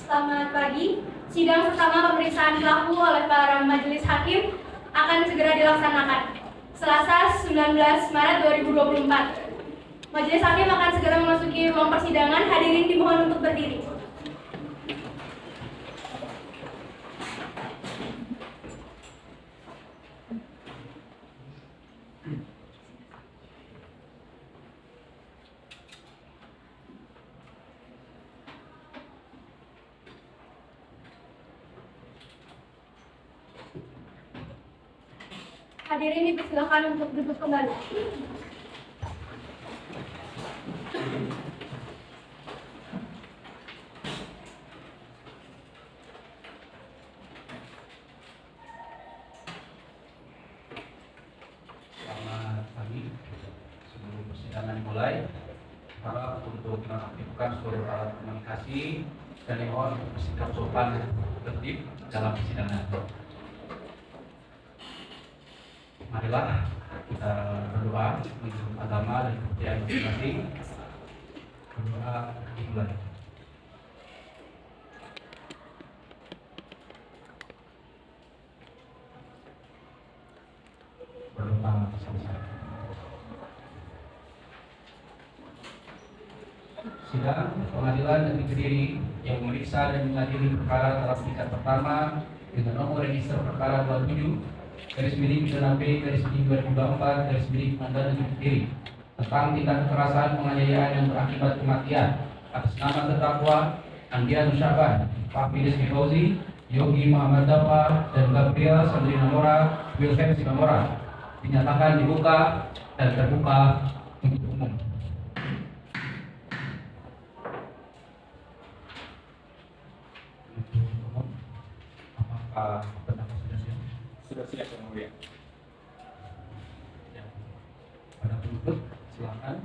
Selamat pagi. Sidang pertama pemeriksaan pelaku oleh para majelis hakim akan segera dilaksanakan. Selasa 19 Maret 2024. Majelis hakim akan segera memasuki ruang persidangan. Hadirin dimohon untuk berdiri. Hadirin dipersilakan untuk duduk kembali. Selamat pagi. Sebelum persidangan dimulai, harap untuk mengaktifkan seluruh alat komunikasi dan dimohon untuk bersikap sopan tertib dalam persidangan. Marilah kita berdoa menurut agama dan kepercayaan masing-masing. Berdoa dimulai. Berdoa bersama-sama. Sidang Pengadilan Negeri Kediri yang memeriksa dan mengadili perkara taraf tingkat pertama dengan nomor register perkara 27/B/2024/Pengadilan Negeri Kediri tentang tindak kekerasan penganiayaan yang berakibat kematian atas nama terdakwa Andianus Syaban, Fahmi Rizky Fauzi, Yogi Muhammad Dafa, dan Gabriel Sandrina Mora Wilhelm Sikamora dinyatakan dibuka dan terbuka untuk umum. Apakah terdakwa sudah siap? Sudah siap, Yang Mulia. Ya. Pada penuntut, silakan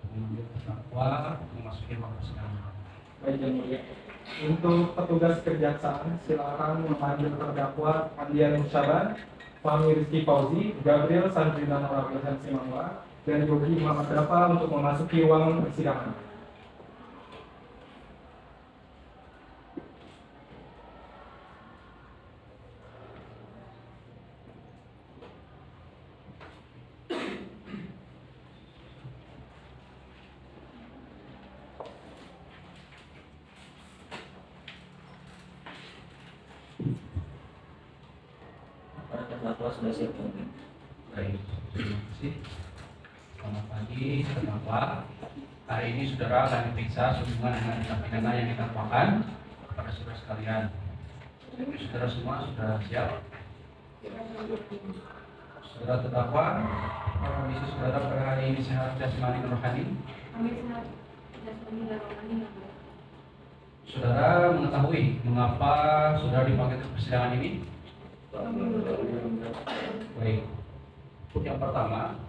mengambil terdakwa memasuki ruang persidangan. Baik, Yang Mulia. Untuk petugas kejaksaan, silakan memanggil terdakwa Andianus Syaban, Fahmi Rizky Fauzi, Gabriel Sandrina Mora Wilhelm Sikamora, dan Yogi Muhammad Dafa untuk memasuki ruang persidangan. Para terdakwa sudah siap. Baik, terima kasih. Selamat pagi, terdakwa. Hari ini saudara akan diperiksa sehubungan dengan tindak pidana yang didakwakan kepada saudara sekalian. Saudara semua sudah siap? Saudara terdakwa, kondisi saudara pada hari ini sehat jasmani dan rohani? Kami sehat jasmani dan rohani. Saudara mengetahui mengapa saudara dipanggil ke persidangan ini? Baik. Untuk yang pertama,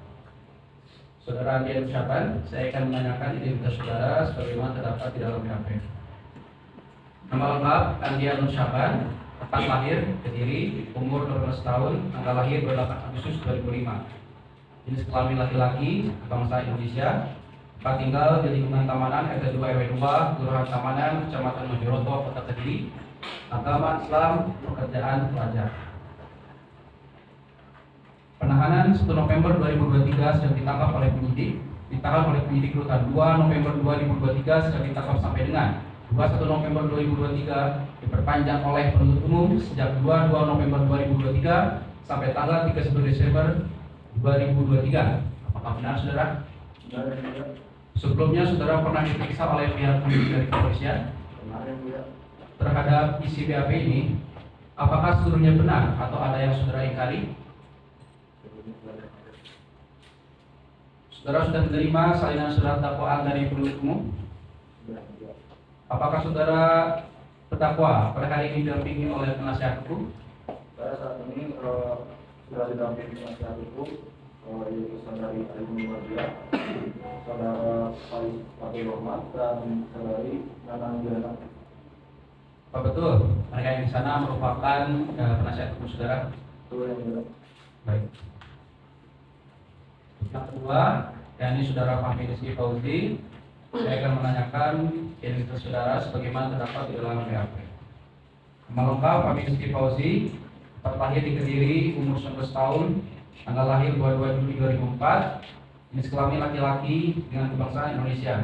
Saudara Andianus Syaban, saya akan menanyakan identitas saudara sebagaimana terdapat di dalam BAP. Nama lengkap Andianus Syaban, tempat lahir Kediri, umur 12 tahun, tanggal lahir 28 Agustus 2005. Jenis kelamin laki-laki, bangsa Indonesia, tempat tinggal di lingkungan Tamanan, RT 2 RW 2, Kelurahan Tamanan, Kecamatan Mojoroto, Kota Kediri. Agama Islam, pekerjaan pelajar. Penahanan 1 November 2023 sedang ditangkap oleh penyidik, ditahan oleh penyidik Rutan 2 November 2023 sedang ditangkap sampai dengan 21 November 2023, diperpanjang oleh penuntut umum sejak 22 November 2023 sampai tanggal 31 Desember 2023. Apakah benar, saudara? Sebelumnya saudara pernah diperiksa oleh pihak penyidik dari kepolisian terhadap isi BAP ini. Apakah seluruhnya benar atau ada yang saudara ingkari? Saudara sudah menerima salinan surat dakwaan dari penuntut umum? Apakah saudara terdakwa pada hari ini didampingi oleh penasihat hukum? Pada saat ini sudah didampingi penasihat hukum yaitu saudari Aini Mardia, saudara Faiz Fatul Rahmat, dan saudari Nana Andiana. Apa betul mereka yang di sana merupakan penasihat hukum saudara? Betul yang mulia. Baik. Yang kedua, yakni saudara Fahmi Rizky Fauzi, saya akan menanyakan identitas saudara sebagaimana terdapat di dalam BAP. Nama lengkap Fahmi Rizky Fauzi, terlahir di Kediri, umur 19 tahun, tanggal lahir 22 Juli 2004, jenis kelamin laki-laki dengan kebangsaan Indonesia.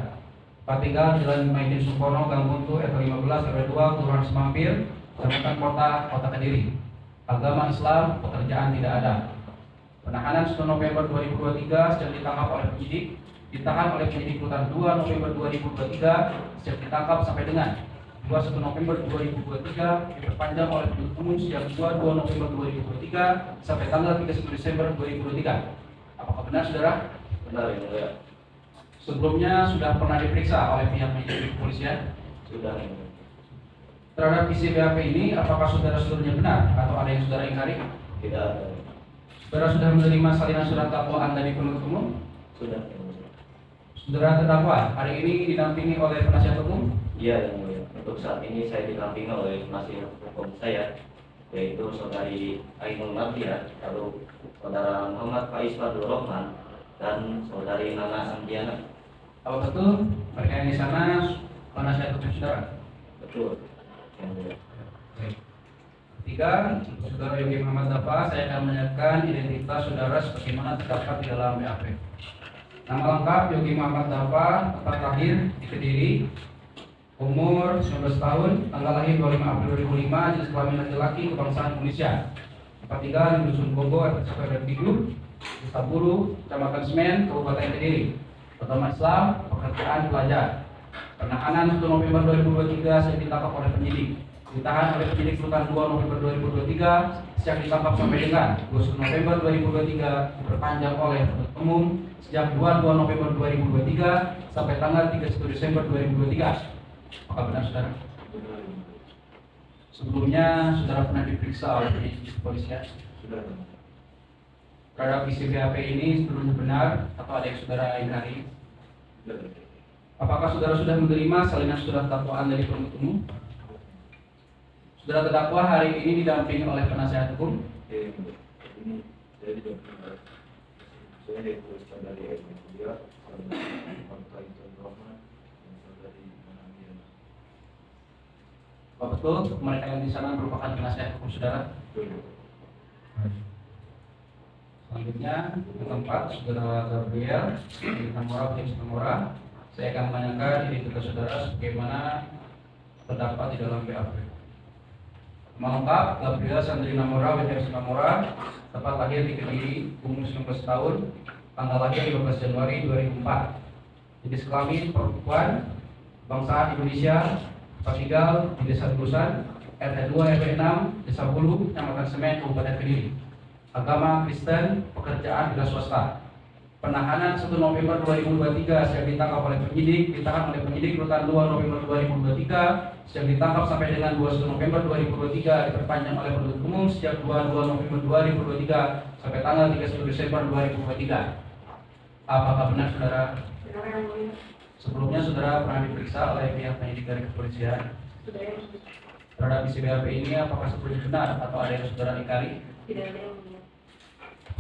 Tempat tinggal Jalan Maidin Supono, Gang Buntu, RT 15 RW 2, Kelurahan Semampir, Kecamatan Kota Kediri. Agama Islam, pekerjaan tidak ada. Penahanan 1 November 2023 sejak ditangkap oleh penyidik, ditahan oleh penyidik rutan 2 November 2023 sejak ditangkap sampai dengan 21 November 2023, diperpanjang oleh penuntut umum sejak 22 November 2023 sampai tanggal 31 Desember 2023. Apakah benar saudara? Benar yang mulia. Sebelumnya sudah pernah diperiksa oleh pihak kepolisian? Sudah yang mulia. Terhadap isi BAP ini, apakah saudara seluruhnya benar atau ada yang saudara ingkari? Tidak ada. Saudara sudah menerima salinan surat dakwaan dari penuntut umum? Sudah yang mulia. Saudara terdakwa hari ini didampingi oleh penasihat hukum? Iya yang mulia. Untuk saat ini saya didampingi oleh penasihat hukum saya, yaitu saudari Ainul Mardia, lalu saudara Muhammad Faiz Fatul Rahman, dan saudari Nana Andiana. Apa betul mereka yang di sana penasihat hukum saudara? Betul yang mulia. Baik. Ketiga, saudara Yogi Muhammad Dafa, saya akan menanyakan identitas saudara sebagaimana terdapat di dalam BAP. Nama lengkap Yogi Muhammad Dafa, tempat lahir di Kediri, umur 19 tahun, tanggal lahir 25 April 2005, jenis kelamin laki-laki, kebangsaan Indonesia. Tempat tinggal di Dusun Bogo, RT 3, Desa Bulu, Kecamatan Semen, Kabupaten Kediri. Agama Islam, pekerjaan pelajar. Penahanan 1 November 2023 sejak ditangkap oleh penyidik. Ditahan oleh penyidik rutan 2 November 2023 sejak ditangkap sampai dengan 21 November 2023, diperpanjang oleh penuntut umum sejak 22 November 2023 sampai tanggal 31 Desember 2023. Apakah benar saudara? Sebelumnya saudara pernah diperiksa oleh penyidik kepolisian? Sudah. Terhadap isi BAP ini sebelumnya benar atau ada yang saudara ingkari? Apakah saudara sudah menerima salinan surat dakwaan dari penuntut umum? Saudara terdakwa hari ini didampingi oleh penasihat hukum? Ini saya didampingi oleh saya yaitu saudari Aini Mardia, saudari Muhammad Fatul Rahman, dan saudari Nana Andiana. Apa betul mereka yang di sana merupakan penasihat hukum saudara? Betul. Selanjutnya, yang keempat, saudara Gabriel di Tamora, Tim Tamora. Saya akan menanyakan identitas saudara sebagaimana terdapat di dalam BAP. Nama lengkap Gabriel Sandri Namora, WTS Namora, tempat lahir di Kediri, umur 19 tahun, tanggal lahir 15 Januari 2004. Jenis kelamin perempuan, bangsa Indonesia, tempat tinggal di Desa Dukusan, RT 2 RW 6, Desa Bulu, Kecamatan Semen, Kabupaten Kediri. Agama Kristen, pekerjaan dinas swasta. Penahanan 1 November 2023 sejak ditangkap oleh penyidik, ditahan oleh penyidik rutan 2 November 2023 sejak ditangkap sampai dengan 21 November 2023, diperpanjang oleh penuntut umum sejak 22 November 2023 sampai tanggal 31 Desember 2023. Apakah benar saudara? Benar yang mulia. Sebelumnya saudara pernah diperiksa oleh pihak penyidik dari kepolisian? Sudah yang mulia. Terhadap isi BAP ini apakah sebelumnya benar atau ada yang saudara ingkari? Tidak ada yang mulia.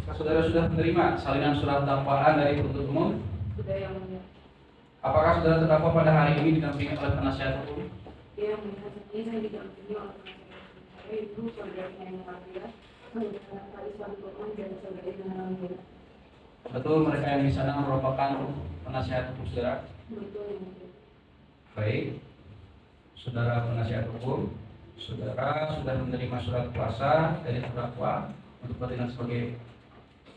Apakah saudara sudah menerima salinan surat dakwaan dari penuntut umum? Sudah yang mulia. Apakah saudara terdakwa pada hari ini didampingi oleh penasihat hukum? Yang mulia, ini saya didampingi oleh penasihat hukum saya, Ibu Saudari Ainul Mardia, saudara Faiz Fatul Rahman, dan saudari Nana Andiana. Betul mereka yang di sana merupakan penasihat hukum saudara? Betul yang mulia. Baik, saudara penasihat hukum, saudara sudah menerima surat kuasa dari terdakwa untuk bertindak sebagai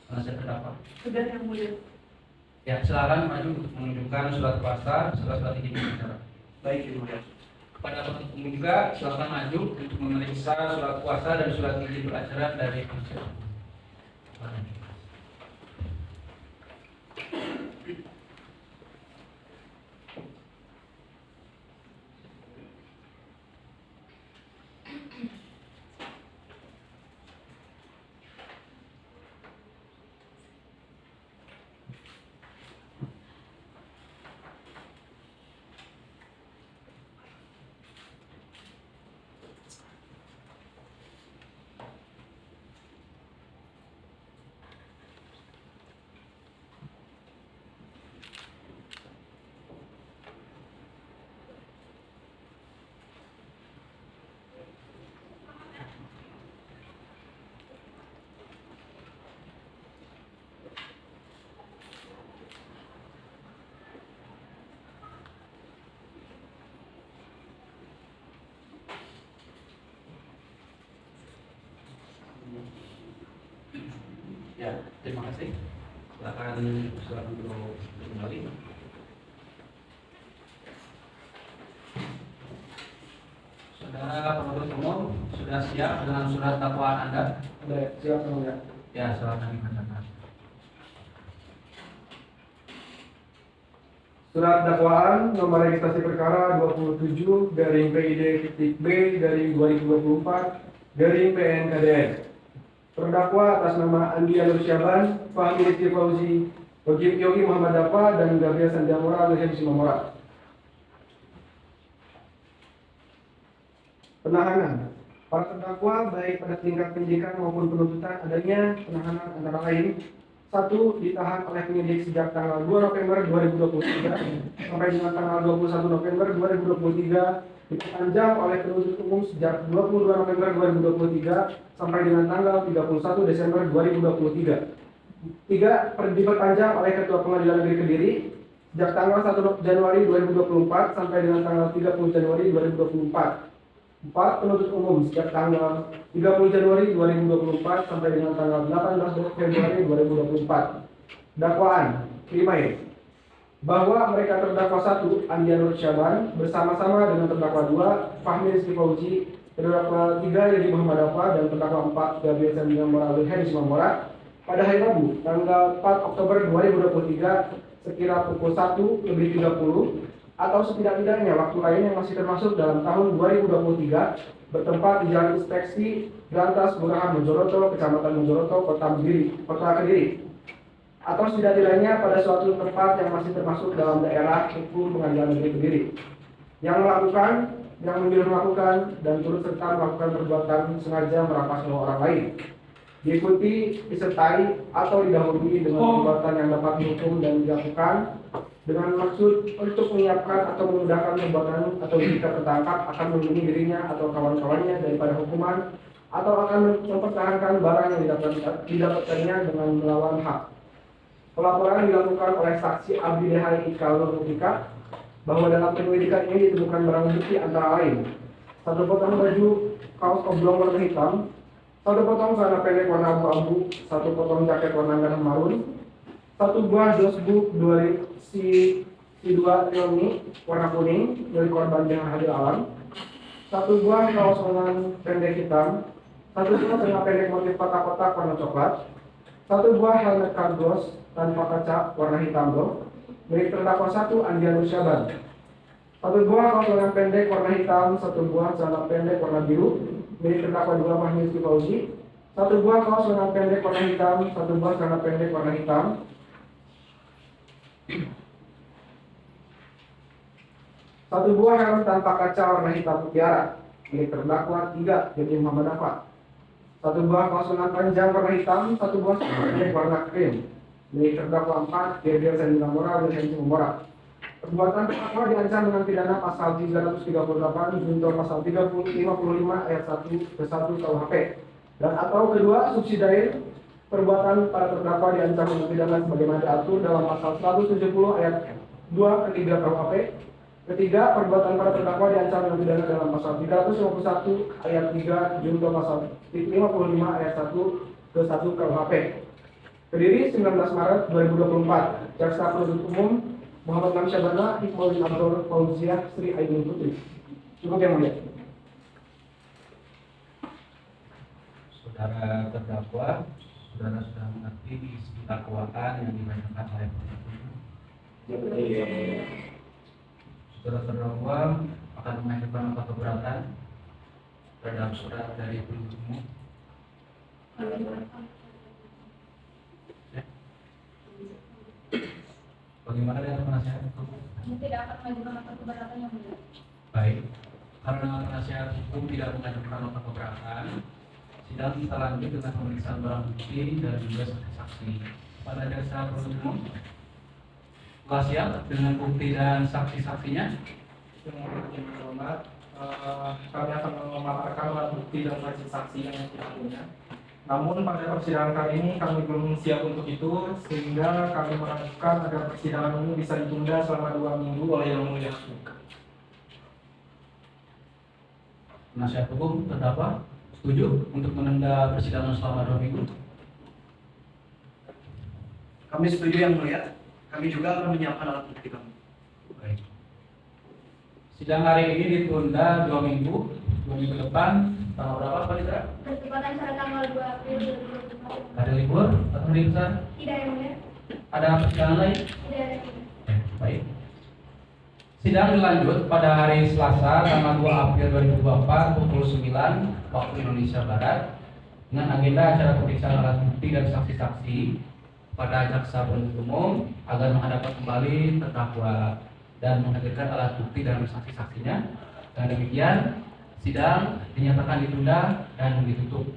penasihat terdakwa. Sudah yang mulia. Ya, silakan maju untuk menunjukkan surat kuasa serta surat izin bicara. Baik, Ibu. Pada penuntut umum juga silakan maju untuk memeriksa surat kuasa dan surat izin beracara dari penasihat. Ya, terima kasih. Silakan untuk kembali. Saudara penuntut umum sudah siap dengan surat dakwaan Anda? Silakan ya. Ya, silakan dibacakan. Surat dakwaan nomor registrasi perkara 27 garing PID-B/2024 garing PNKDN. Terdakwa atas nama Andi Nur Syaban, Fahmi Rizky Fauzi, Yogi Muhammad Dafa, dan Gabriel Sandiamora alias Simamora. Penahanan. Para terdakwa baik pada tingkat penyidikan maupun penuntutan adanya penahanan antara lain: 1. Ditahan oleh penyidik sejak tanggal 2 November 2023 sampai dengan tanggal 21 November 2023, diperpanjang oleh penuntut umum sejak 22 November 2023 sampai dengan tanggal 31 Desember 2023. 3. Diperpanjang oleh Ketua Pengadilan Negeri Kediri sejak tanggal 1 Januari 2024 sampai dengan tanggal 30 Januari 2024. 4. Penuntut umum sejak tanggal 30 Januari 2024 sampai dengan tanggal 18 Februari 2024. Dakwaan. Krimain. Bahwa mereka terdakwa 1. Andi Nur Syaban bersama-sama dengan terdakwa 2. Fahmi Rizky Fauzi, terdakwa 3. Yogi Muhammad Dafa, dan terdakwa 4. Gabriel Sandiamora alias Simamora pada hari Rabu tanggal 4 Oktober 2023 sekira pukul 1:30 atau setidak-tidaknya waktu lain yang masih termasuk dalam tahun 2023 bertempat di Jalan Inspeksi Berantas Kelurahan Menjoroto, Kecamatan Menjoroto, Kota Kediri, atau setidak-tidaknya pada suatu tempat yang masih termasuk dalam daerah hukum Pengadilan Negeri Kediri, yang menyuruh melakukan dan turut serta melakukan perbuatan sengaja merampas nyawa orang lain, diikuti, disertai, atau didahului dengan perbuatan yang dapat dihukum dan dilakukan dengan maksud untuk menyiapkan atau memudahkan perbuatan atau jika tertangkap akan melindungi dirinya atau kawan-kawannya daripada hukuman atau akan mempertahankan barang yang didapatkannya dengan melawan hak. Pelaporan dilakukan oleh saksi Abdi Dehai Ikal Nurmutika bahwa dalam penyelidikan ini ditemukan barang bukti antara lain: 1 potong baju kaos oblong warna hitam, 1 potong celana pendek warna abu-abu, 1 potong jaket warna merah marun, 1 buah dosbook 2 C2 Realme warna kuning milik korban dengan hadir alam, 1 buah kaos lengan pendek hitam, 1 buah celana pendek motif kotak-kotak warna coklat, 1 buah helmet kardus tanpa kaca warna hitam milik terdakwa 1 Andi Nur Syaban, 1 buah kaos lengan pendek warna hitam, 1 buah celana pendek warna biru milik terdakwa 2 Fahmi Rizky Fauzi, 1 buah kaos lengan pendek warna hitam, 1 buah celana pendek warna hitam, 1 buah helm tanpa kaca warna hitam mutiara milik terdakwa 3 Yogi Muhammad Dafa, 1 buah kaos lengan panjang warna hitam, 1 buah celana pendek warna krim milik terdakwa 4 Gabriel Sandiamora alias Simamora. Perbuatan terdakwa diancam dengan pidana pasal 338 junto pasal 355 ayat 1 ke 1 KUHP, dan atau kedua subsidiar perbuatan para terdakwa diancam dengan pidana sebagaimana diatur dalam pasal 170 ayat 2 ke 3 KUHP. Ketiga, perbuatan para terdakwa diancam dengan pidana dalam pasal 351 ayat 3 junto pasal 55 ayat 1 ke 1 KUHP. Kediri 19 Maret 2024. Jaksa Penuntut Umum Muhammad Nam Syabana, Hikmaul Abdul Fauziah, Sri Ainun Putri. Cukup yang mulia. Saudara terdakwa, saudara sudah mengerti isi dakwaan yang dibacakan oleh penuntut umum. Saudara terdakwa akan mengajukan apa keberatan terhadap surat dari penuntut umum? Bagaimana dengan penasihat hukum? Kami tidak akan mengajukan nota keberatan yang mulia. Baik, karena penasihat hukum tidak mengajukan nota keberatan, sidang kita lanjut dengan pemeriksaan barang bukti dan juga saksi-saksi. Pada jaksa penuntut umum, telah siap dengan bukti dan saksi-saksinya? Yang hormat, kami akan memaparkan alat bukti dan saksi-saksi yang kita punya. Namun pada persidangan kali ini kami belum siap untuk itu, sehingga kami mengharapkan agar persidangan ini bisa ditunda selama 2 minggu oleh Yang Mulia Hakim. Penasihat hukum terdakwa setuju untuk menunda persidangan selama 2 minggu? Kami setuju Yang Mulia. Kami juga akan menyiapkan alat bukti kami. Baik. Sidang hari ini ditunda 2 minggu depan. Tanggal berapa Pak Litra? Bertepatan pada tanggal 2 April 2024. Ada libur atau hari besar? Tidak Yang Mulia. Ada persidangan lain? Tidak ada Yang Mulia. Baik. Sidang dilanjut pada hari Selasa tanggal 2 April 2024 pukul 9 waktu Indonesia Barat dengan agenda acara pemeriksaan alat bukti dan saksi-saksi pada jaksa penuntut umum agar menghadap kembali terdakwa dan menghadirkan alat bukti dan saksi-saksinya. Dengan demikian, sidang dinyatakan ditunda dan ditutup.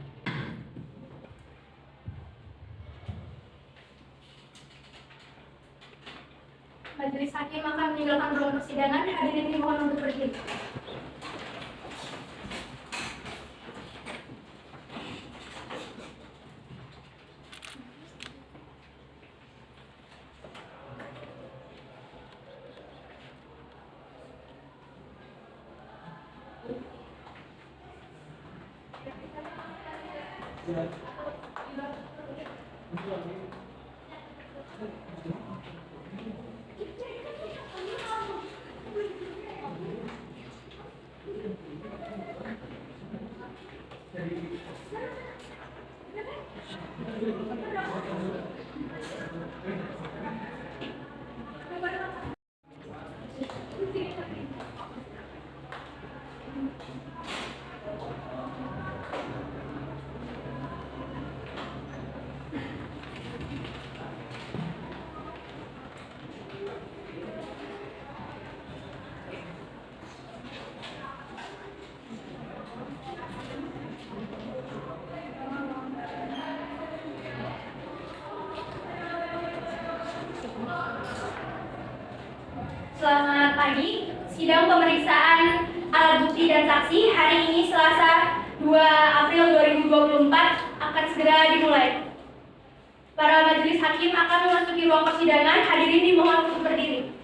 Majelis Hakim akan meninggalkan ruang persidangan. Hadirin dimohon untuk berdiri. Selamat pagi. Sidang pemeriksaan alat bukti dan saksi hari ini Selasa 2 April 2024 akan segera dimulai. Para majelis hakim akan memasuki ruang persidangan. Hadirin dimohon untuk berdiri.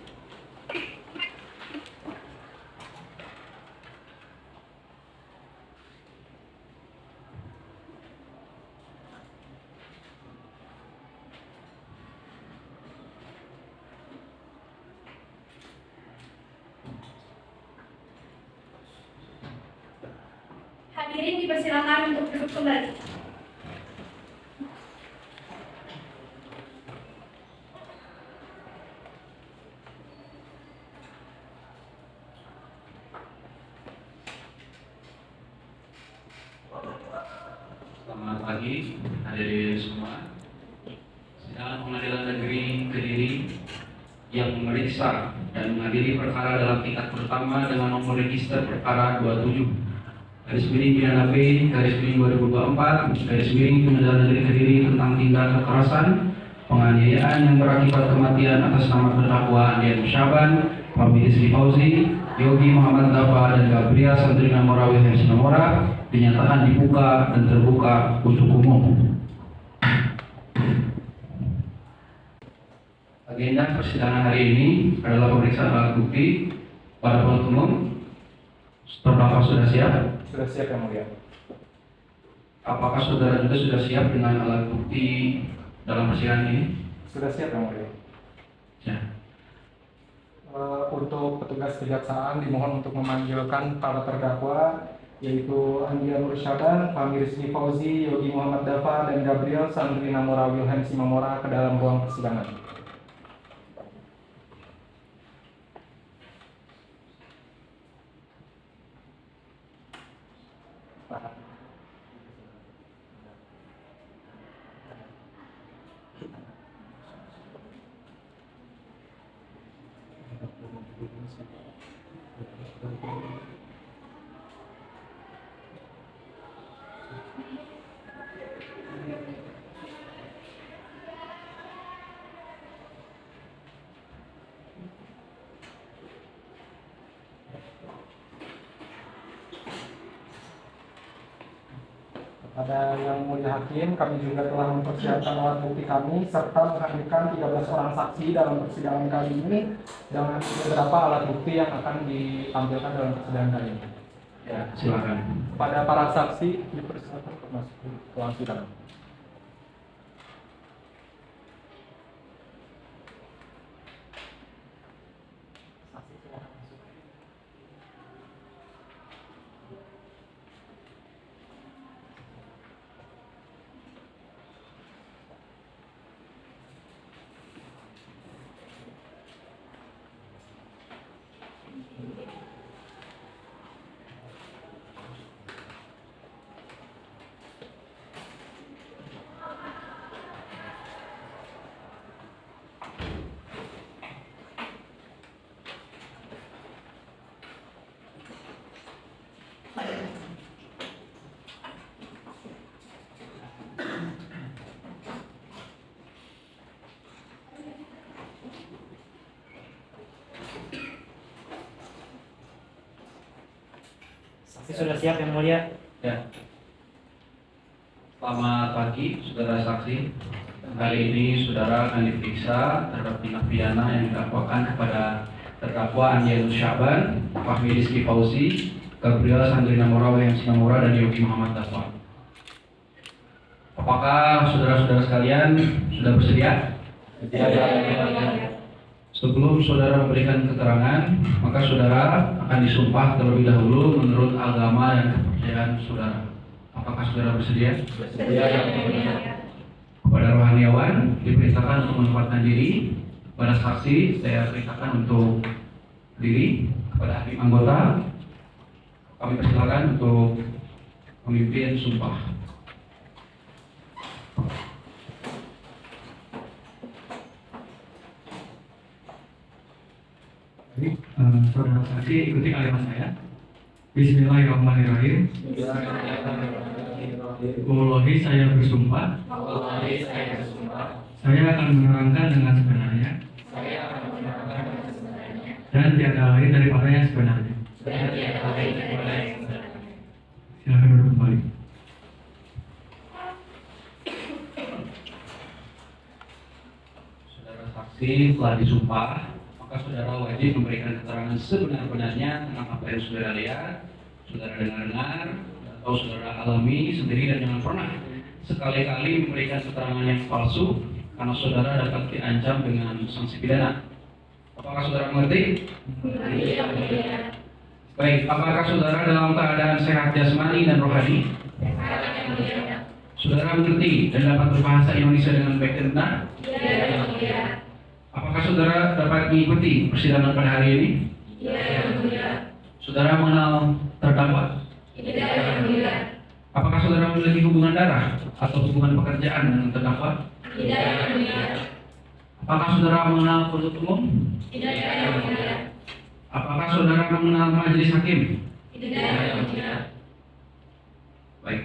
Hadirin dipersilakan untuk duduk kembali. Selamat pagi, hadirin semua. Sidang Pengadilan Negeri Kediri yang memeriksa dan mengadili perkara dalam tingkat pertama dengan nomor register perkara 27/PIDANAB/2024/Pengadilan Negeri Kediri tentang tindak kekerasan penganiayaan yang berakibat kematian atas nama terdakwa Andian Syaban, Fahmi Rizky Fauzi, Yogi Muhammad Dafa dan Gabriel Sandrina Mora Wilhelm Sinomora dinyatakan dibuka dan terbuka untuk umum. Agenda persidangan hari ini adalah pemeriksaan alat bukti pada penuntut umum. Terdakwa sudah siap? Sudah siap Yang Mulia. Apakah saudara juga sudah siap dengan alat bukti dalam persidangan ini? Sudah siap Yang Mulia. Ya. Untuk petugas kejaksaan dimohon untuk memanggilkan para terdakwa yaitu Andian Nur Syaban, Fahmi Rizky Fauzi, Yogi Muhammad Dafa, dan Gabriel Sandrina Mora Wilhelm Sinomora ke dalam ruang persidangan. Pada Yang Mulia Hakim, kami juga telah mempersiapkan alat bukti kami serta menghadirkan 13 orang saksi dalam persidangan kali ini dengan beberapa alat bukti yang akan ditampilkan dalam persidangan kali ini. Ya, silakan. Pada para saksi dipersilakan untuk masuk ke ruang sidang. Sudah siap yang mulia. Ya. Selamat pagi, saudara saksi. Kali ini saudara akan diperiksa terhadap tindak pidana yang didakwakan kepada terdakwa Andi Ainul Syaban, Fahmi Rizky Fauzi, Gabriel Sandrina Mora, William Sinamora, dan Yogi Muhammad Daswan. Apakah saudara-saudara sekalian sudah bersedia? Sebelum saudara memberikan keterangan, maka saudara akan disumpah terlebih dahulu menurut agama dan kepercayaan saudara. Apakah saudara bersedia? Kepada rohaniawan diperintahkan untuk menempatkan diri. Kepada saksi saya perintahkan untuk diri. Kepada hakim anggota kami persilakan untuk memimpin sumpah. Saudara saksi ikuti kalimat saya. Bismillahirrahmanirrahim. Wallahi saya bersumpah. Saya akan menerangkan dengan sebenarnya. Dan tiada lain daripada yang sebenarnya. Silakan duduk kembali. Saudara saksi telah disumpah, maka saudara wajib memberikan keterangan sebenar-benarnya tentang apa yang saudara lihat, saudara dengar, atau saudara alami sendiri, dan jangan pernah sekali-kali memberikan keterangan yang palsu karena saudara dapat diancam dengan sanksi pidana. Apakah saudara mengerti? Baik, apakah saudara dalam keadaan sehat jasmani dan rohani? Saudara mengerti dan dapat berbahasa Indonesia dengan baik dan benar? Apakah saudara dapat mengikuti persidangan pada hari ini? Saudara mengenal terdakwa? Apakah saudara memiliki hubungan darah atau hubungan pekerjaan dengan terdakwa? Apakah saudara mengenal penuntut umum? Apakah saudara mengenal majelis hakim? Baik.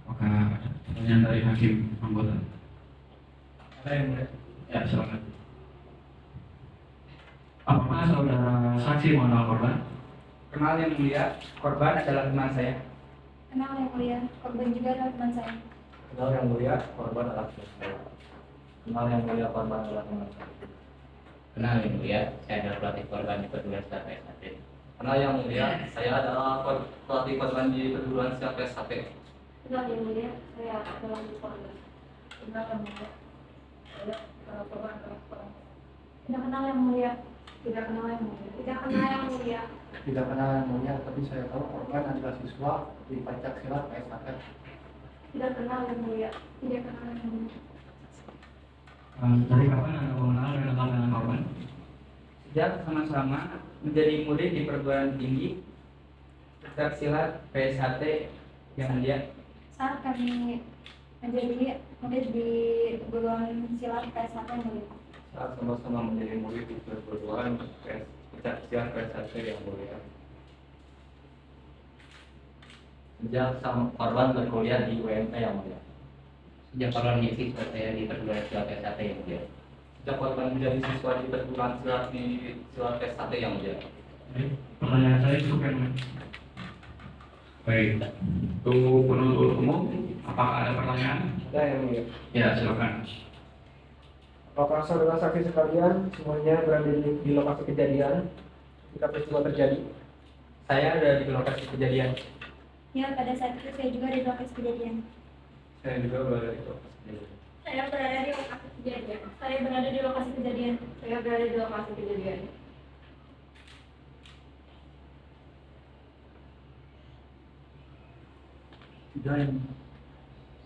Apakah ada pertanyaan dari hakim anggota? Ada yang mulia? Ya, silakan. Apakah saudara saksi mengenal korban? Kenal yang mulia, korban adalah teman saya. Kenal yang mulia, korban juga adalah teman saya. Kenal yang mulia, korban adalah teman saya. Kenal yang mulia, korban adalah teman saya. Kenal yang mulia, saya adalah pelatih korban di perguruan silat PSAT. Kenal yang mulia, saya adalah pelatih korban di perguruan silat PSAT. Kenal yang mulia, saya adalah korban. Kenal yang mulia, saya adalah korban. Tidak kenal yang mulia. Tidak kenal yang mulia. Tidak kenal yang mulia. Tidak kenal yang mulia, tapi saya tahu korban adalah siswa di Pancak Silat PSAT. Tidak kenal yang mulia. Tidak kenal yang mulia. Dari kapan Anda mengenal dan kenal dengan korban? Sejak sama-sama menjadi murid di perguruan tinggi Pancak Silat PSAT yang mulia. Saat kami menjadi murid di perguruan silat PSAT yang mulia. Saat sama-sama menjadi murid di perguruan Pancak Silat PSAT yang mulia. Sejak sang korban berkuliah di UMP yang mulia. Sejak korban menjadi siswa saya di perguruan silat PSAT yang mulia. Sejak korban menjadi siswa di perguruan silat di Silat PSAT yang mulia. Pertanyaan saya cukup yang mulia. Baik, untuk penuntut umum, apakah ada pertanyaan? Ada yang mulia. Ya, silakan. Apakah saudara saksi sekalian semuanya berada di lokasi kejadian ketika peristiwa terjadi? Saya ada di lokasi kejadian. Ya, pada saat itu saya juga di lokasi kejadian. Saya juga berada di lokasi kejadian. Saya berada di lokasi kejadian. Saya berada di lokasi kejadian. Saya berada di lokasi kejadian.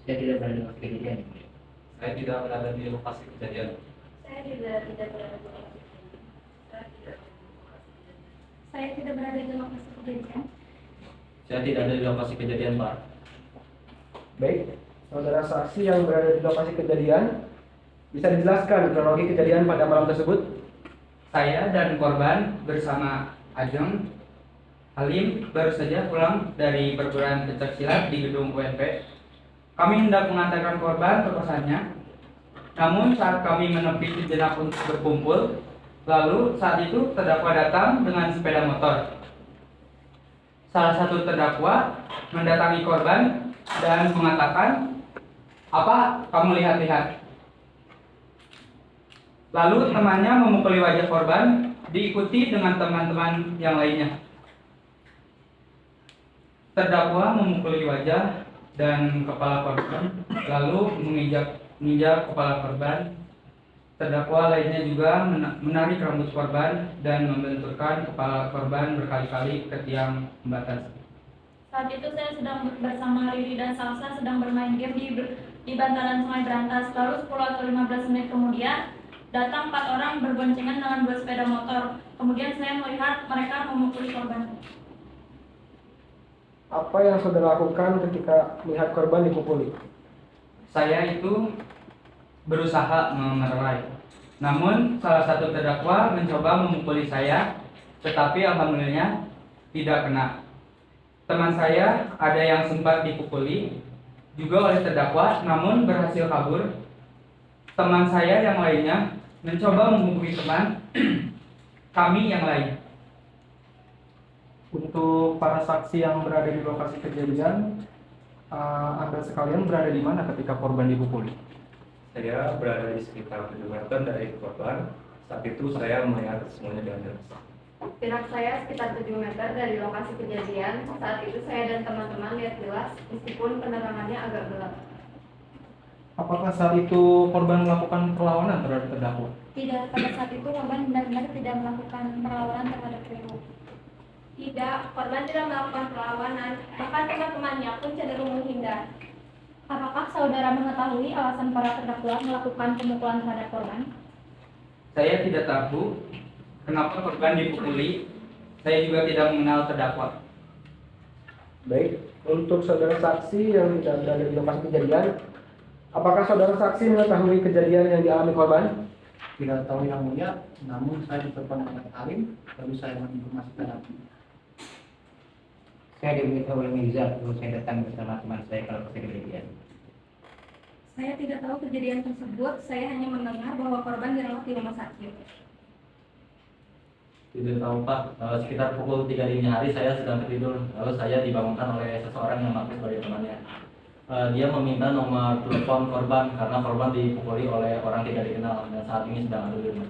Saya tidak berada di lokasi kejadian. Saya tidak berada di lokasi kejadian. Saya tidak berada di lokasi kejadian. Saya tidak berada di lokasi kejadian. Saya tidak ada di lokasi kejadian, Pak. Baik, saudara saksi yang berada di lokasi kejadian, bisa dijelaskan kronologi kejadian pada malam tersebut? Saya dan korban bersama Ajeng Halim baru saja pulang dari perguruan pencak silat di gedung UNP. Kami hendak mengantarkan korban ke kosannya. Namun saat kami menepi sejenak untuk berkumpul, lalu saat itu terdakwa datang dengan sepeda motor. salah satu terdakwa mendatangi korban dan mengatakan, "Apa kamu lihat-lihat?" Lalu temannya memukuli wajah korban, diikuti dengan teman-teman yang lainnya. Terdakwa memukuli wajah dan kepala korban, lalu menginjak kepala korban. Terdakwa lainnya juga menarik rambut korban dan membenturkan kepala korban berkali-kali ke tiang pembatas. Saat itu saya sedang bersama Riri dan Salsa sedang bermain game di bantaran Sungai Berantas. Lalu 10 atau 15 menit kemudian datang 4 orang berboncengan dengan 2 sepeda motor. Kemudian saya melihat mereka memukuli korban. Apa yang saudara lakukan ketika melihat korban dipukuli? Saya itu berusaha mengerai. Namun salah satu terdakwa mencoba memukuli saya, tetapi alhamdulillah tidak kena. Teman saya ada yang sempat dipukuli juga oleh terdakwa, namun berhasil kabur. Teman saya yang lainnya mencoba memukuli teman kami yang lain. Untuk para saksi yang berada di lokasi kejadian, Anda sekalian berada di mana ketika korban dipukuli? Saya berada di sekitar 7 meter dari korban. Saat itu saya melihat semuanya dengan jelas. Jarak saya sekitar 7 meter dari lokasi kejadian. Saat itu saya dan teman-teman lihat jelas, meskipun penerangannya agak gelap. Apakah saat itu korban melakukan perlawanan terhadap terdakwa? Tidak, pada saat itu korban benar-benar tidak melakukan perlawanan terhadap pelaku. Tidak, korban tidak melakukan perlawanan. Bahkan teman-temannya pun cenderung menghindar. Apakah saudara mengetahui alasan para terdakwa melakukan pemukulan terhadap korban? Saya tidak tahu kenapa korban dipukuli. Saya juga tidak mengenal terdakwa. Baik, untuk saudara saksi yang tidak berada di lokasi kejadian, apakah saudara saksi mengetahui kejadian yang dialami korban? Tidak tahu yang mulia, namun saya ditelepon oleh Halim, lalu saya menginformasikan Nabi. Saya diberitahu oleh Mirza, lalu saya datang bersama teman saya ke lokasi kejadian. Saya tidak tahu kejadian tersebut, saya hanya mendengar bahwa korban dirawat di rumah sakit. Tidak tahu Pak, sekitar pukul 3 dini hari saya sedang tertidur, lalu saya dibangunkan oleh seseorang yang mengaku sebagai temannya. Dia meminta nomor telepon korban karena korban dipukuli oleh orang tidak dikenal dan saat ini sedang ada di rumah.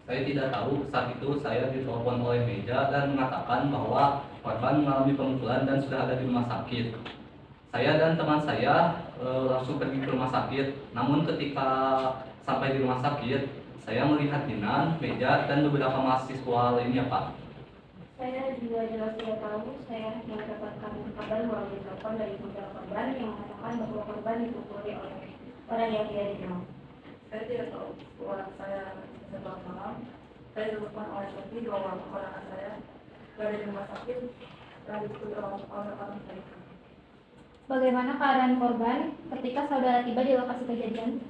Saya tidak tahu, saat itu saya ditelepon oleh Meja dan mengatakan bahwa korban mengalami pemukulan dan sudah ada di rumah sakit. Saya dan teman saya langsung pergi ke rumah sakit, namun ketika sampai di rumah sakit, saya melihat Dinan, Meja, dan beberapa mahasiswa lainnya Pak. Saya juga jelas tidak tahu, saya mendapatkan kabar melalui telepon dari saudara korban yang mengatakan bahwa korban dipukuli oleh orang yang tidak dikenal. Saya tidak tahu, orang saya setelah malam, saya ditelepon oleh Sofi, 2 orang keponakan saya berada di rumah sakit, dan dipukuli oleh orang saya. Bagaimana keadaan korban ketika saudara tiba di lokasi kejadian?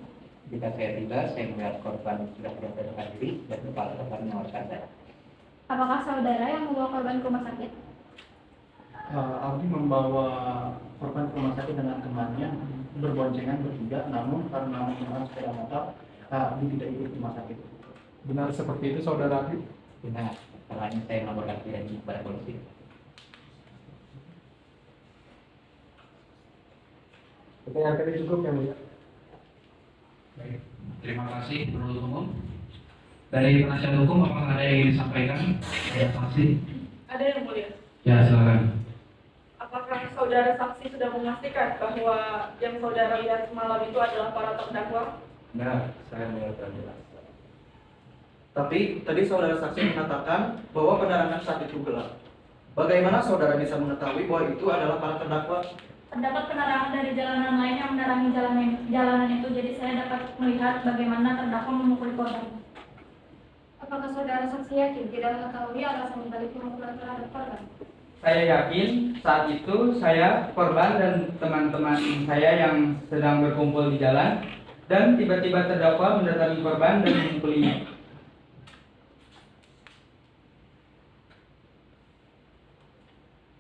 Ketika saya tiba, saya melihat korban sudah sadarkan diri dan kepala korban mengeluarkan darah. Apakah saudara yang membawa korban ke rumah sakit? Aldi membawa korban ke rumah sakit dengan temannya berboncengan bertiga, namun karena menggunakan sepeda motor, Aldi tidak ikut ke rumah sakit. Benar seperti itu saudara Adi? Benar, salahnya saya melaporkan kejadian kepada polisi. Pertanyaan tadi cukup yang mulia. Baik, terima kasih penuntut umum. Dari penasihat hukum, apakah ada yang ingin disampaikan? Ya, saksi. Ada yang mulia. Ya, silakan. Apakah saudara saksi sudah memastikan bahwa yang saudara lihat semalam itu adalah para terdakwa? Nah, saya melihat dengan jelas. Tapi tadi saudara saksi mengatakan bahwa penerangan saat itu gelap. Bagaimana saudara bisa mengetahui bahwa itu adalah para terdakwa? Terdapat penerangan dari jalanan lain yang menerangi jalanan itu, jadi saya dapat melihat bagaimana terdakwa memukuli korban. Apakah saudara saksi yakin tidak mengetahui alasan dibalik pemukulan terhadap korban? Saya yakin saat itu saya, korban, dan teman-teman saya yang sedang berkumpul di jalan, dan tiba-tiba terdakwa mendatangi korban dan memukulinya.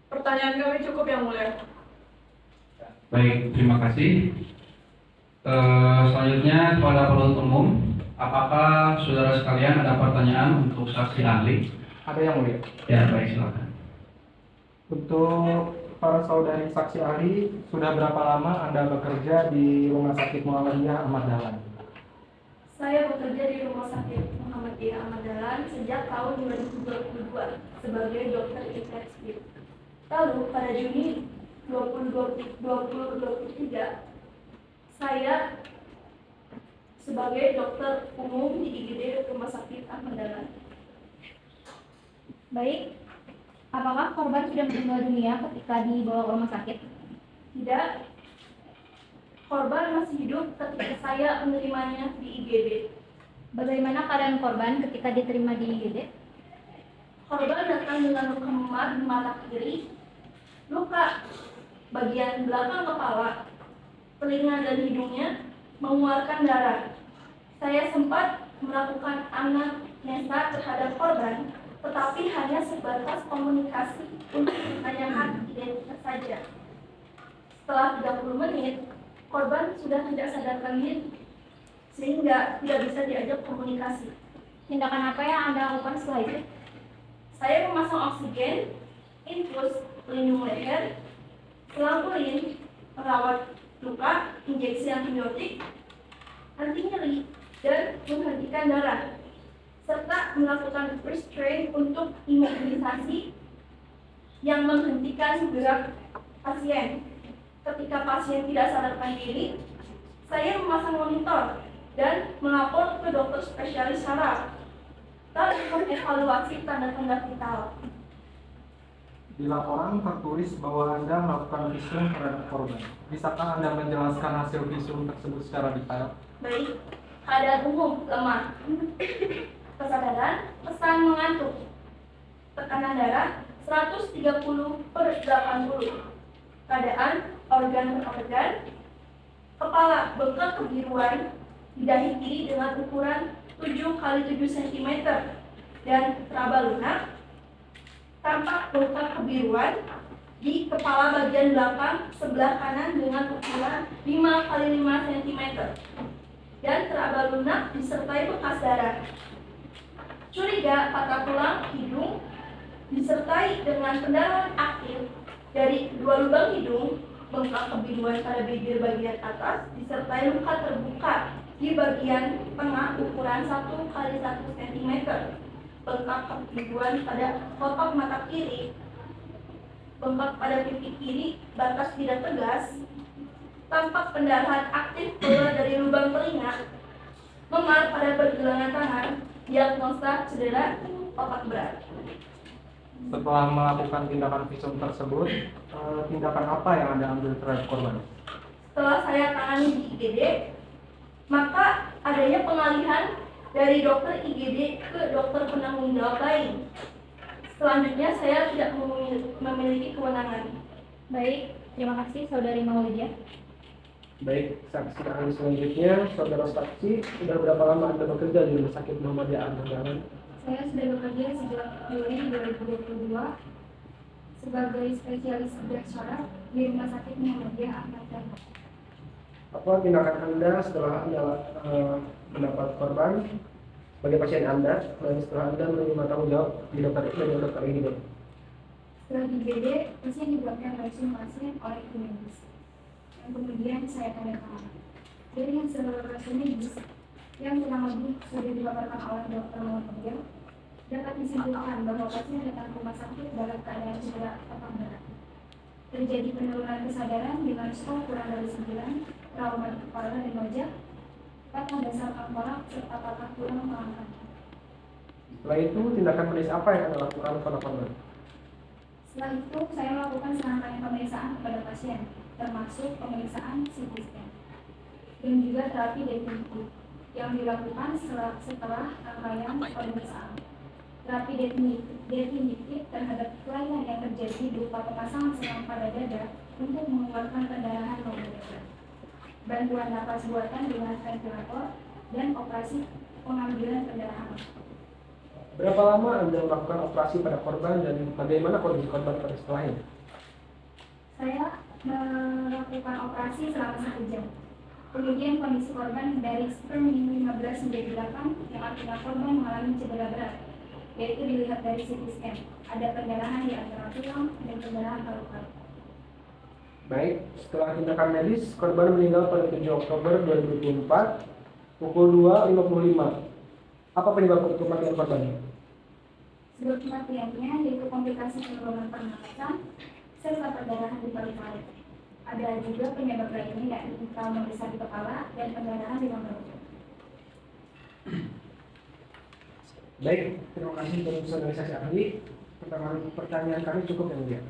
Pertanyaan kami cukup yang mulia. Baik, terima kasih. Selanjutnya kepada penuntut umum, apakah saudara sekalian ada pertanyaan untuk saksi ahli? Ada yang mulia. Ya, baik, silakan. Untuk para saudari saksi ahli, sudah berapa lama Anda bekerja di Rumah Sakit Muhammadiyah Ahmad Dahlan? Saya bekerja di Rumah Sakit Muhammadiyah Ahmad Dahlan sejak tahun 2022 sebagai dokter intensif. Lalu pada Juni 2023, saya sebagai dokter umum di IGD Rumah Sakit Ahmad Dahlan. Baik, apakah korban sudah meninggal dunia ketika dibawa ke rumah sakit? Tidak, korban masih hidup ketika saya menerimanya di IGD. Bagaimana keadaan korban ketika diterima di IGD? Korban datang dengan luka memar di mata kiri, luka bagian belakang kepala, telinga dan hidungnya mengeluarkan darah. Saya sempat melakukan anamnesa terhadap korban, tetapi hanya sebatas komunikasi untuk menanyakan identitas saja. Setelah 30 menit, korban sudah tidak sadarkan diri, sehingga tidak bisa diajak komunikasi. Tindakan apa yang Anda lakukan setelah itu? Saya memasang oksigen, infus pelindung leher, selang ulin, merawat luka, injeksi antibiotik, anti nyeri, dan menghentikan darah, serta melakukan restraint untuk imobilisasi yang menghentikan gerak pasien. Ketika pasien tidak sadarkan diri, saya memasang monitor dan melapor ke dokter spesialis saraf, lalu mengevaluasi tanda-tanda vital. Di laporan tertulis bahwa Anda melakukan visum terhadap korban. Bisakah Anda menjelaskan hasil visum tersebut secara detail? Baik, keadaan umum lemah, kesadaran, kesan mengantuk, tekanan darah 130/80, keadaan organ, kepala bengkak kebiruan, di dahi kiri dengan ukuran 7x7 cm dan teraba lunak, tampak bengkak kebiruan di kepala bagian belakang sebelah kanan dengan ukuran 5x5 cm dan teraba lunak disertai bekas darah. Curiga patah tulang hidung disertai dengan pendarahan aktif dari dua lubang hidung, bengkak kebiruan pada bibir bagian atas disertai luka terbuka di bagian tengah ukuran 1x1 cm, bengkak kebiruan pada kotak mata kiri, bengkak pada pipi kiri batas tidak tegas, tampak pendarahan aktif keluar dari lubang telinga, memar pada pergelangan tangan, diagnosa cedera otak berat. Setelah melakukan tindakan visum tersebut, tindakan apa yang Anda ambil terhadap korban? Setelah saya tangani di IGD, maka adanya pengalihan dari dokter IGD ke dokter penanggung jawab lain. Selanjutnya saya tidak memiliki kewenangan. Baik, terima kasih Saudari Maulidia. Baik, saksi ahli selanjutnya, saudara saksi, sudah berapa lama Anda bekerja di Rumah Sakit Muhammadiyah Ahmad Dahlan? Saya sudah bekerja sejak Juli 2022 sebagai spesialis bedah syaraf di Rumah Sakit Muhammadiyah Ahmad Dahlan. Apa tindakan Anda setelah Anda mendapat korban sebagai pasien Anda dan setelah Anda menerima tanggung jawab di dokter ini, Dok? Setelah di IGD, pasien dibuatkan resume pasien oleh tim medis. Kemudian saya tanda tangan. Dari hasil resume medis yang kurang lebih sudah dipaparkan oleh dokter Muhammadiyah, dapat disimpulkan bahwa pasien datang ke rumah sakit dalam keadaan cedera otak berat. Terjadi penurunan kesadaran dengan skor kurang dari 9, trauma di kepala dan wajah, patah dasar tengkorak serta patah tulang pelangkan. Setelah itu, tindakan medis apa yang Anda lakukan kepada korban? Setelah itu, saya melakukan serangkaian pemeriksaan kepada pasien, termasuk pemeriksaan CT scan dan juga terapi definitif yang dilakukan setelah rangkaian pemeriksaan. Terapi definitif terhadap kelainan yang terjadi berupa pemasangan selang pada dada untuk mengeluarkan pendarahan non-dada, bantuan napas buatan dengan ventilator, dan operasi pengambilan pendarahan. Berapa lama Anda melakukan operasi pada korban dan bagaimana kondisi korban pada setelahnya? Saya melakukan operasi selama 1 jam. Kemudian kondisi korban dari sperm 15 menjadi 8, yang artinya korban mengalami cedera berat. yaitu dilihat dari CT scan. Ada pendarahan di antara tulang dan pendarahan paru-paru. Baik, setelah tindakan medis, korban meninggal pada 7 Oktober 2024 pukul 2.55. Apa penyebab kematian korban? Sebab kematiannya yaitu komplikasi penurunan pernapasan serta perdarahan di paru-paru. Ada juga penyebab lainnya yakni trauma besar di kepala dan pendarahan di paru-paru. Baik, terima kasih untuk sosialisasi ahli. Pertanyaan kami cukup yang mulia.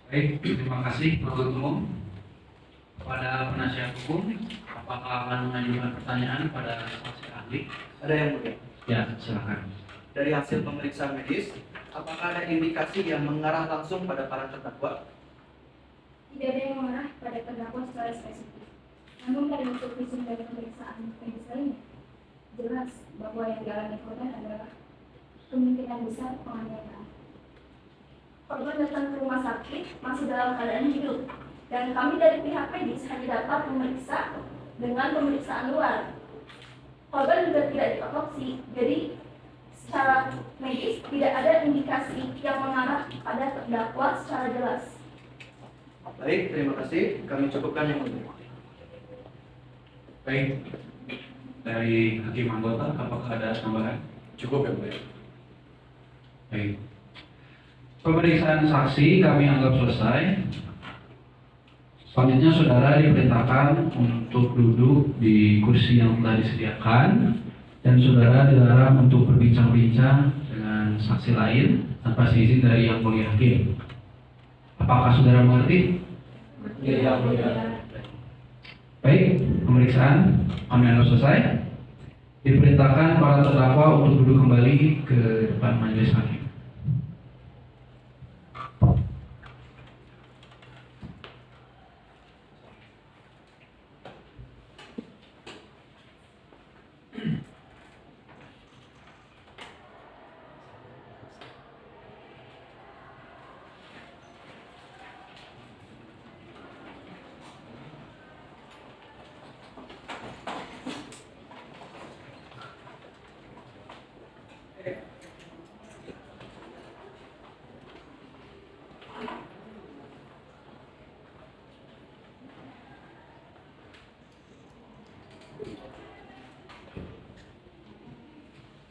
Baik, terima kasih penuntut umum. Kepada penasihat hukum, apakah akan mengajukan pertanyaan pada saksi ahli? Ada yang mulia. Ya, silakan. Dari hasil pemeriksaan medis, apakah ada indikasi yang mengarah langsung pada para terdakwa? Tidak ada yang mengarah pada terdakwa secara spesifik. Namun dari hasil visum dan pemeriksaan medis lainnya, jelas bahwa yang dialami korban adalah kemungkinan besar penganiayaan. Korban datang ke rumah sakit masih dalam keadaan hidup, dan kami dari pihak medis hanya dapat memeriksa dengan pemeriksaan luar. Korban juga tidak diotopsi, jadi secara medis tidak ada indikasi yang mengarah pada terdakwa secara jelas. Baik, terima kasih. Kami cukupkan yang mulia. Baik, dari hakim anggota, apakah ada tambahan? Cukup ya mulia. Baik. Pemeriksaan saksi kami anggap selesai. Selanjutnya saudara diperintahkan untuk duduk di kursi yang telah disediakan dan saudara dilarang untuk berbincang-bincang dengan saksi lain tanpa izin dari yang mulia hakim. Apakah saudara mengerti? Iya, mulia. Baik, pemeriksaan kami anggap selesai. Diperintahkan para terdakwa untuk duduk kembali ke depan majelis hakim.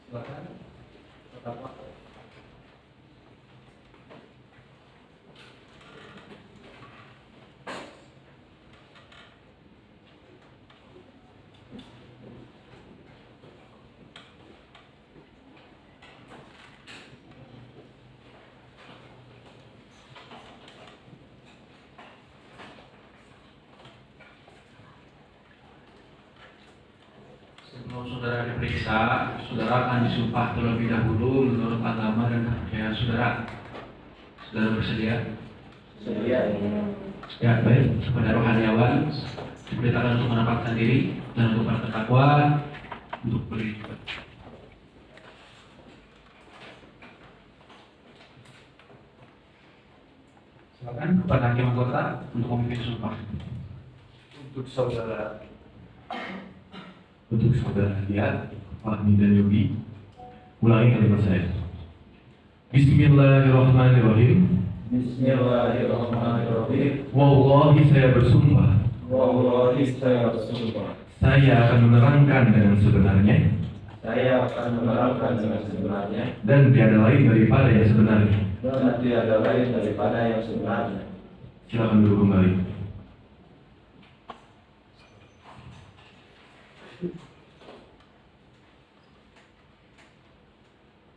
Silakan. Terdakwa. Sebelum saudara diperiksa, saudara akan disumpah terlebih dahulu menurut agama dan kepercayaan saudara. Saudara bersedia? Sedia. Ya, baik. Kepada rohaniawan diperintahkan untuk menempatkan diri dan untuk para terdakwa untuk berdiri. Silakan kepada hakim anggota untuk memimpin sumpah. Untuk saudara Untuk saudara Dia, Fahmi dan Yogi, ulangi kalimat saya. Bismillahirrahmanirrahim. Bismillahirrahmanirrahim. Wallahi saya bersumpah. Wallahi saya bersumpah. Saya akan menerangkan dengan sebenarnya. Saya akan menerangkan dengan sebenarnya. Dan tiada lain daripada yang sebenarnya. Dan tiada lain daripada yang sebenarnya. Silakan duduk kembali.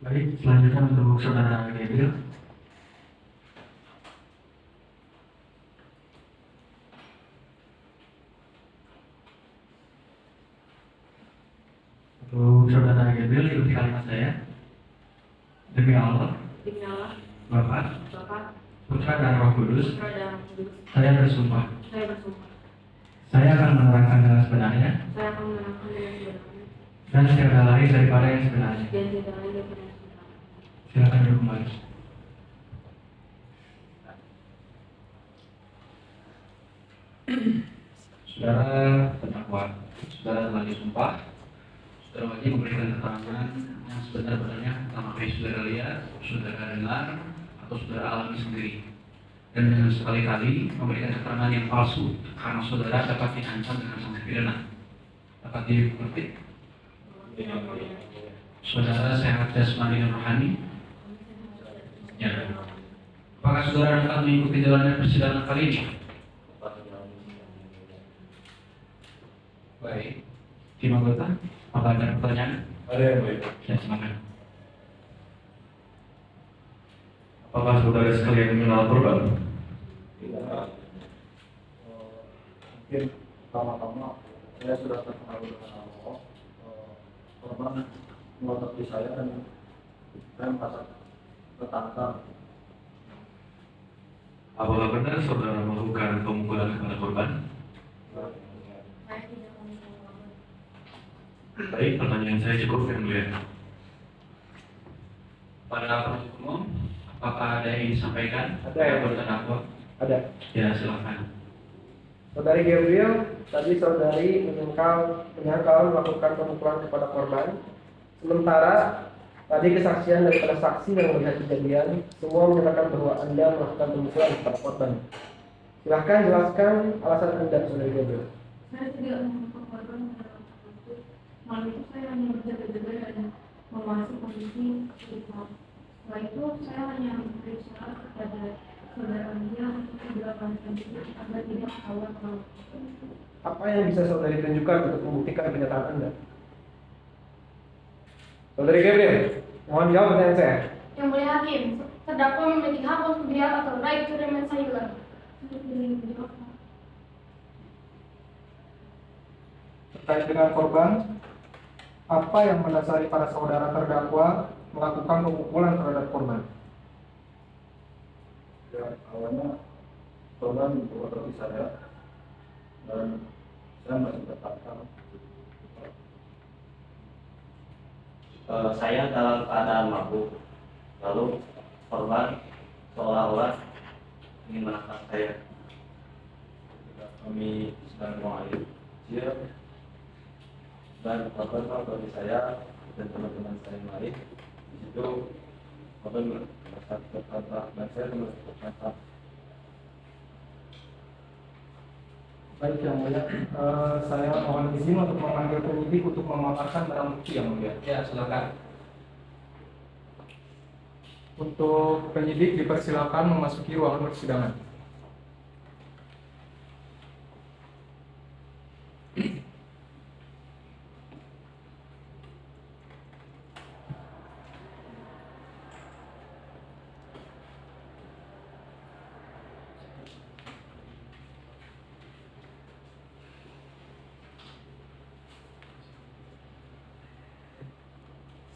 Baik, selanjutnya untuk saudara Gabriel. Untuk saudara Gabriel ikuti kalimat saya. Demi Allah, Demi Allah, Bapa, Bapa, Putra dan Roh Kudus, Putra dan Roh Kudus, saya bersumpah. saya bersumpah. Saya akan menerangkan dengan sebenarnya Saya akan menerangkan dengan sebenarnya dan tiada lain daripada yang sebenarnya. dan tidak lain daripada yang sebenarnya. Silakan duduk kembali. Saudara terdakwa, saudara telah disumpah. Saudara wajib memberikan keterangan yang sebenar-benarnya tentang apa yang saudara lihat, saudara dengar, atau saudara alami sendiri. Dan dengan sekali-kali memberikan keterangan yang palsu karena saudara dapat diancam dengan sanksi pidana. Dapat dimengerti? Saudara sehat jasmani dan rohani? Ya. Apakah saudara dapat mengikuti jalannya persidangan kali ini? Baik. Tim anggota, apakah ada pertanyaan? Ada yang baik. Ya, silakan. Apakah saudara sekalian mengenal korban? Tidak. Mungkin pertama-tama saya sudah terkenal dengan Allah. Korban melotot di saya dan saya merasa tertantang. Apakah benar saudara melakukan pemukulan kepada korban? Baik, pertanyaan saya cukup, yang mulia. Pada penuntut umum, apakah ada yang disampaikan? Ada yang terdakwa? Ada. Ya, silakan. Saudari Gabriel, tadi saudari menyangkal melakukan pemukulan kepada korban. Sementara tadi kesaksian daripada saksi yang melihat kejadian semua menyatakan bahwa Anda melakukan pemukulan kepada korban. Silahkan jelaskan alasan Anda, saudari Gabriel. Saya tidak memukul korban. Malam itu saya hanya berjaga-jaga dan memasuki kondisi kritis. Setelah itu saya hanya memeriksa kepada saudara dia untuk dilakukan penyidik agar tidak ketahuan kalau. Apa yang bisa saudari tunjukkan untuk membuktikan pernyataan Anda? Saudari Gabriel, mohon jawab pertanyaan saya. Yang mulia hakim, terdakwa memiliki hak untuk lihat atau right to remain silent. Terkait dengan korban, apa yang mendasari para saudara terdakwa melakukan pemukulan terhadap korban? Ya, awalnya korban melotot saya dan saya masih tertantang. Saya dalam keadaan mabuk, lalu korban seolah-olah ingin menangkap saya. Kami sedang buang air kecil dan korban bagi saya dan teman-teman saya yang lain. Di situ korban merasa tertantang dan saya merasa tertantang. Baik, yang mulia, saya mohon izin untuk memanggil penyidik untuk memaparkan barang bukti, yang mulia. Ya, silakan. Untuk penyidik dipersilakan memasuki ruangan persidangan.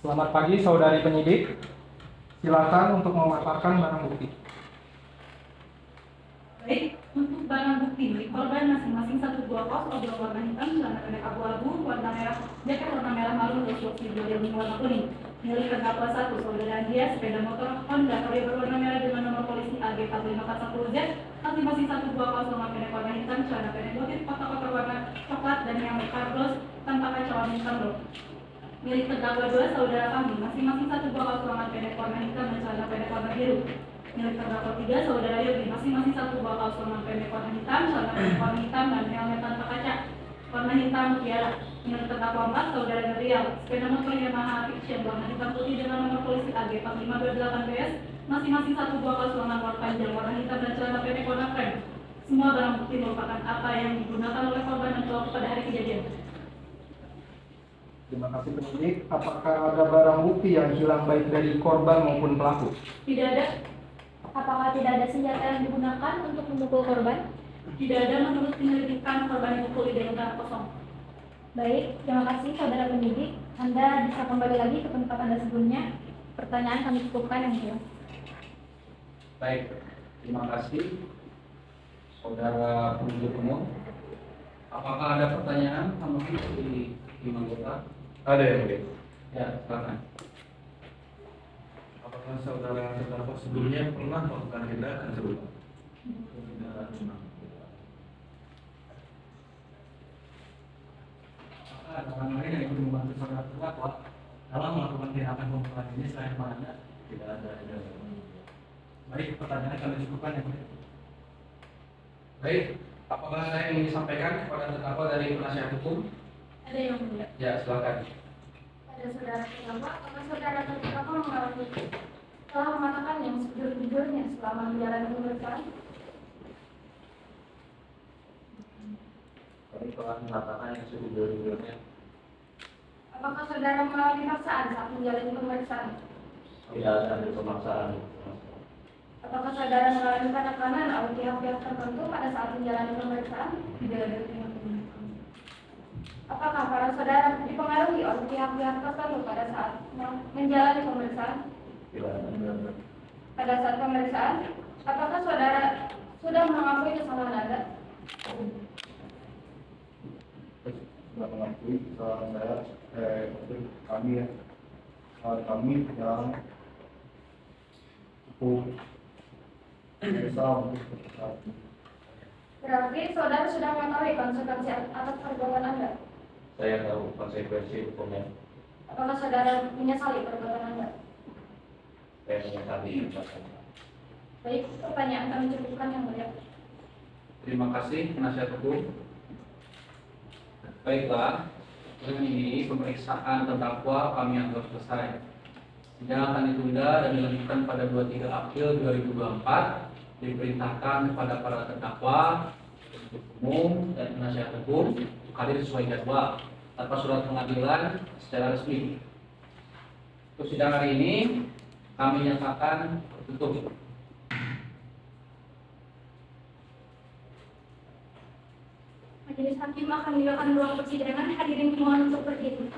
Selamat pagi, saudari penyidik. Silakan untuk memaparkan barang bukti. Baik, untuk barang bukti milik korban masing-masing satu buah kaos oblong warna hitam, celana pendek abu-abu, warna merah, jaket warna merah malu, dan short video warna kuning. Milik terdakwa 1, saudara dia, sepeda motor Honda Vario berwarna merah dengan nomor polisi AG 4540Z, masing-masing satu buah kaos lengan pendek warna hitam, celana pendek motif kotak-kotak warna coklat dan yang karbos tanpa kaca warna hitam bro. Milik terdakwa 2, saudara Fahmi, masing-masing satu buah kaos lengan pendek warna hitam dan celana pendek warna biru. Milik terdakwa 3, saudara Yogi, masing-masing satu buah kaos lengan pendek warna hitam, celana pendek warna hitam dan helmet tanpa kaca warna hitam mutiara. Milik terdakwa 4, saudara Gabriel, sepeda motor Yamaha Fiction warna hitam putih dengan nomor polisi AG 4528BS, masing-masing satu buah kaos lengan warna panjang warna hitam dan celana pendek warna krem. Semua barang bukti merupakan apa yang digunakan oleh korban untuk pada hari kejadian. Terima kasih penyidik. Apakah ada barang bukti yang hilang baik dari korban maupun pelaku? Tidak ada. Apakah tidak ada senjata yang digunakan untuk memukul korban? Tidak ada, menurut penyelidikan korban dipukuli dengan tangan kosong. Baik, terima kasih saudara penyidik. Anda bisa kembali lagi ke tempat Anda sebelumnya. Pertanyaan kami cukupkan, yang mulia. Baik, terima kasih saudara penuntut umum. Apakah ada pertanyaan tambahan dari tim anggota? Ada yang mulia. Ya, silakan. Apakah saudara terdakwa sebelumnya pernah melakukan tindakan sebelumnya? Tidak pernah. Apakah ada orang lain yang ikut membantu saudara terdakwa dalam melakukan tindakan pembunuhan ini selain Anda? Tidak ada. Baik, pertanyaannya kami cukupkan ya. Baik, apakah ada yang ingin disampaikan kepada terdakwa dari penasihat hukum? Ada yang mulia. Ya, silakan. Pada saudara terdakwa, apakah saudara terdakwa mengalami telah mengatakan yang sejujur-jujurnya selama menjalani pemeriksaan? Kami telah mengatakan yang sejujur-jujurnya. Apakah saudara mengalami paksaan saat menjalani pemeriksaan? Tidak ada pemaksaan. Apakah saudara mengalami penekanan oleh pihak-pihak tertentu pada saat menjalani pemeriksaan? Tidak ada pihak-pihak. Apakah para saudara dipengaruhi oleh pihak-pihak tertentu pada saat menjalani pemeriksaan? Tidak ada. Pada saat pemeriksaan, apakah saudara sudah mengakui kesalahan Anda? Sudah mengakui kesalahan saya, kami yang cukup besar untuk kesalahan. Berarti saudara sudah mengetahui konsekuensi atas perbuatan Anda? Saya tahu konsekuensi hukumnya. Apakah saudara menyesali perbuatan Anda? Saya menyesali perbuatan. Baik, pertanyaan kami cukupkan yang mulia. Terima kasih penasihat hukum. Baiklah, dengan ini pemeriksaan terdakwa kami anggap selesai. Sidang akan ditunda dan dilanjutkan pada 23 April 2024. Diperintahkan kepada para terdakwa, penuntut umum dan penasihat hukum hadir sesuai jadwal tanpa surat pengadilan secara resmi. Untuk sidang hari ini kami nyatakan tertutup. Majelis hakim akan meninggalkan ruang persidangan. Hadirin mohon untuk berdiri.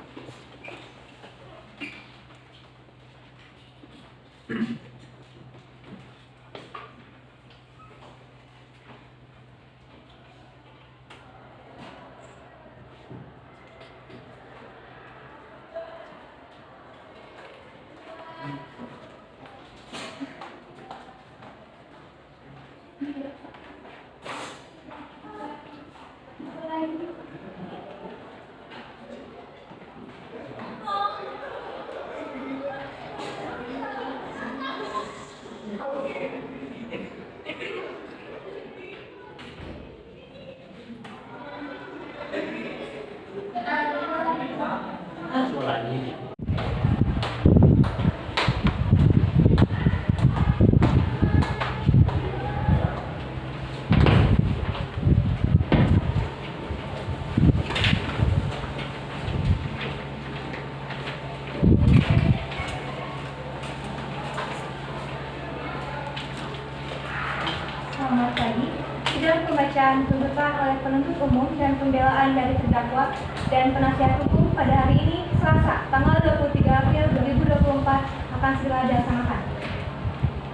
Selamat pagi. Sidang pembacaan tuntutan oleh penuntut umum dan pembelaan dari terdakwa dan penasihat hukum pada hari ini Selasa, tanggal 23 April 2024 akan segera dilaksanakan.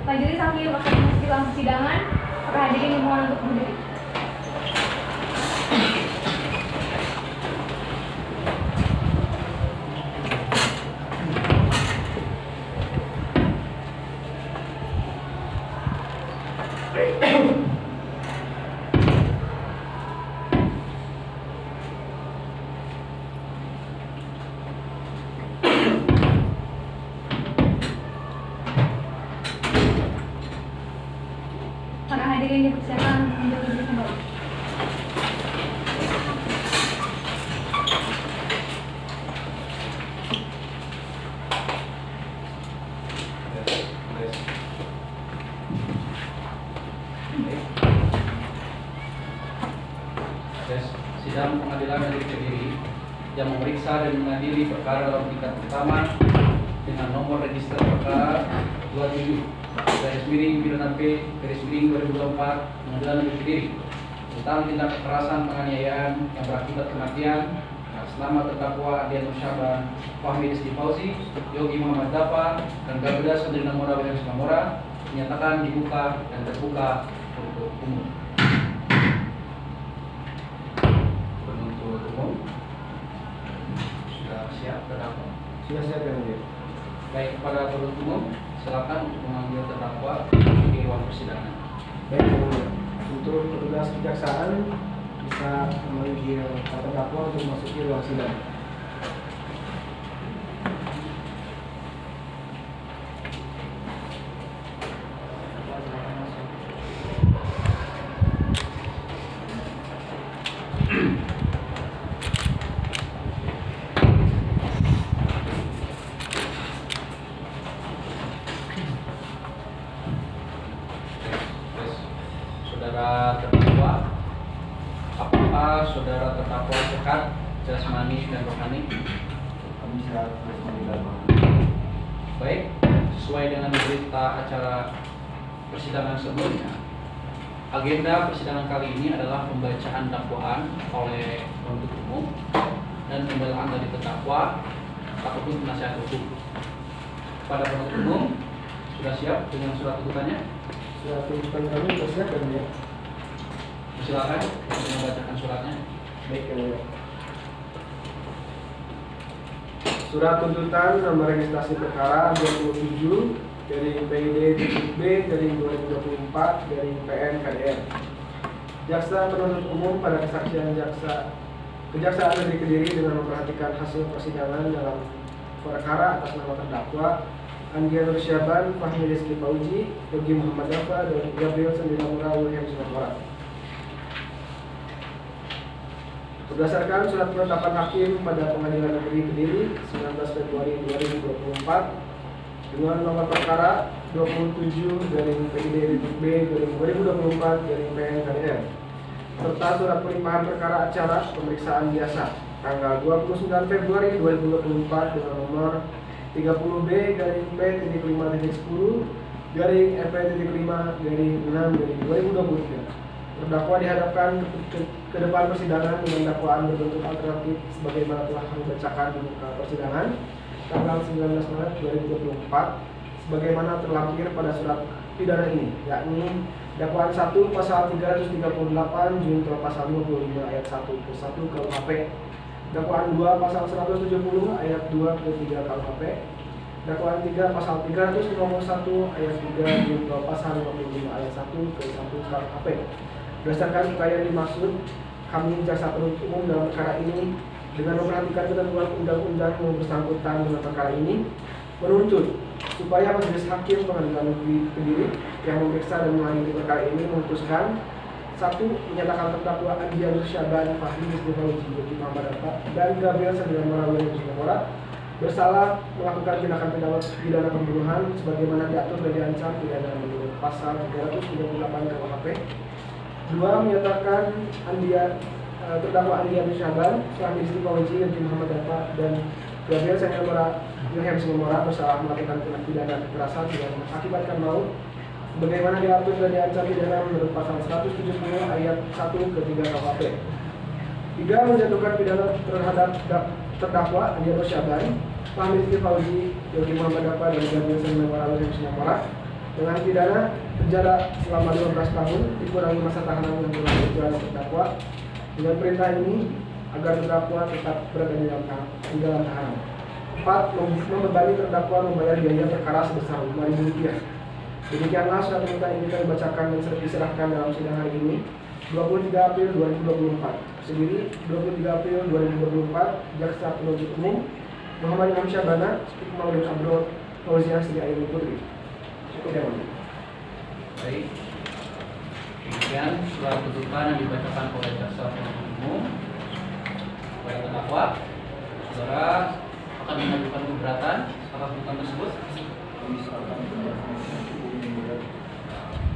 Majelis hakim akan memasuki ruang persidangan. Para hadirin dimohon untuk berdiri. Para hadirin dipersilakan untuk duduk kembali. Sidang pengadilan negeri Kediri yang memeriksa dan mengadili perkara dalam tingkat pertama dengan nomor register perkara 27/P/2024 Pengadilan Negeri Kediri tentang tindak kekerasan penganiayaan yang berakibat kematian atas nama terdakwa Adian Nursyahban, Fahmi Rizky Fauzi, Yogi Muhammad Dafa, dan Garuda Sandrina Mora William Samora dinyatakan dibuka dan terbuka untuk umum. Penuntut umum sudah siap terdakwa? Sudah siap ya mulia. Baik, kepada penuntut umum silakan untuk memanggil terdakwa di ruang persidangan. Baik ya mulia. Untuk petugas kejaksaan bisa memanggil terdakwa untuk memasuki ruang sidang. Saudara terdakwa, apakah saudara terdakwa sehat, jasmani dan rohani? Kami sehat jasmani dan rohani. Baik, sesuai dengan berita acara persidangan sebelumnya, agenda persidangan kali ini adalah pembacaan dakwaan oleh penuntut umum dan pembelaan dari terdakwa ataupun penasihat hukum. Pada penuntut umum, sudah siap dengan surat tuntutannya? Surat tuntutan kami sudah siap kan ya? Silakan untuk membacakan suratnya. Baik, ya mulia. Surat tuntutan nomor registrasi perkara 27 dari PID-B dari 2024 dari PN KDR. Jaksa penuntut umum pada kesaksian Kejaksaan Negeri Kediri dengan memperhatikan hasil persidangan dalam perkara atas nama terdakwa Andia Nur Syaban, Fahmi Rizky Fauzi, Yogi Muhammad Dafa, dan Gabriel Sandinamura William Sinapora. Berdasarkan surat penetapan hakim pada Pengadilan Negeri Kediri 19 Februari 2024 dengan nomor perkara 27 dari PID-B dari 2024 dari PN KDR serta surat pelimpahan perkara acara pemeriksaan biasa tanggal 29 Februari 2024 dengan nomor 30B garing P.5.10 garing EP.5 garing 6 dari 2023. Terdakwa dihadapkan ke depan persidangan dengan dakwaan berbentuk alternatif sebagaimana telah kami bacakan di muka persidangan tanggal 19 Maret 2024 sebagaimana terlampir pada surat pidana ini, yakni dakwaan 1 pasal 338 junto pasal 55 ayat 1 ke 1 KUHP, dakwaan 2 pasal 170 ayat 2 ke 3 KUHP, dakwaan 3 pasal 351 ayat 3 junto pasal 55 ayat 1 ke 1 KUHP. Berdasarkan upaya dimaksud, kami jaksa penuntut umum dalam perkara ini dengan memperhatikan ketentuan undang-undang yang bersangkutan dengan perkara ini menuntut supaya Majelis Hakim Pengadilan Negeri Kediri yang memeriksa dan mengadili perkara ini memutuskan 1. Menyatakan terdakwa Andia Nur Syaban, Fahmi Rizky Fauzi, Yogi Muhammad Dafa, dan Gabriel Sandinamura William Sinapora bersalah melakukan tindakan pidana pembunuhan sebagaimana diatur dan diancam pidana menurut pasal 338 KUHP. 2. Menyatakan terdakwa Andia Nur Syaban, Fahmi Rizky Fauzi, Yogi Muhammad Dafa, dan Gabriel Sandinamura William Sinapora bersalah melakukan tindak pidana kekerasan yang mengakibatkan maut sebagaimana diatur dan diancam pidana menurut pasal 170 ayat 1 ke 3 KUHP. 3. Menjatuhkan pidana terhadap terdakwa Andia Nur Syaban, Fahmi Rizky Fauzi, Yogi Muhammad Dafa, dan Gabriel Sandinamura William Sinapora dengan pidana penjara selama 15 tahun dikurangi masa tahanan yang telah berjalan terdakwa. Dengan perintah ini agar terdakwa tetap berada di dalam tahanan. 4. Membebani terdakwa membayar biaya perkara sebesar Rp5.000. Demikianlah surat tuntutan ini kami bacakan dan diserahkan dalam sidang hari ini 23 April 2024. Sendiri 23 April 2024, Jaksa Penuntut Umum Muhammad Imam Syabana, Maulid Abdul Fauziah Sri Ayu Putri. Cukup ya, Mas. Baik. Demikian surat tuntutan yang dibacakan oleh Jaksa Penuntut Umum. Baik terdakwa, saudara akan mengajukan keberatan atas tuntutan tersebut.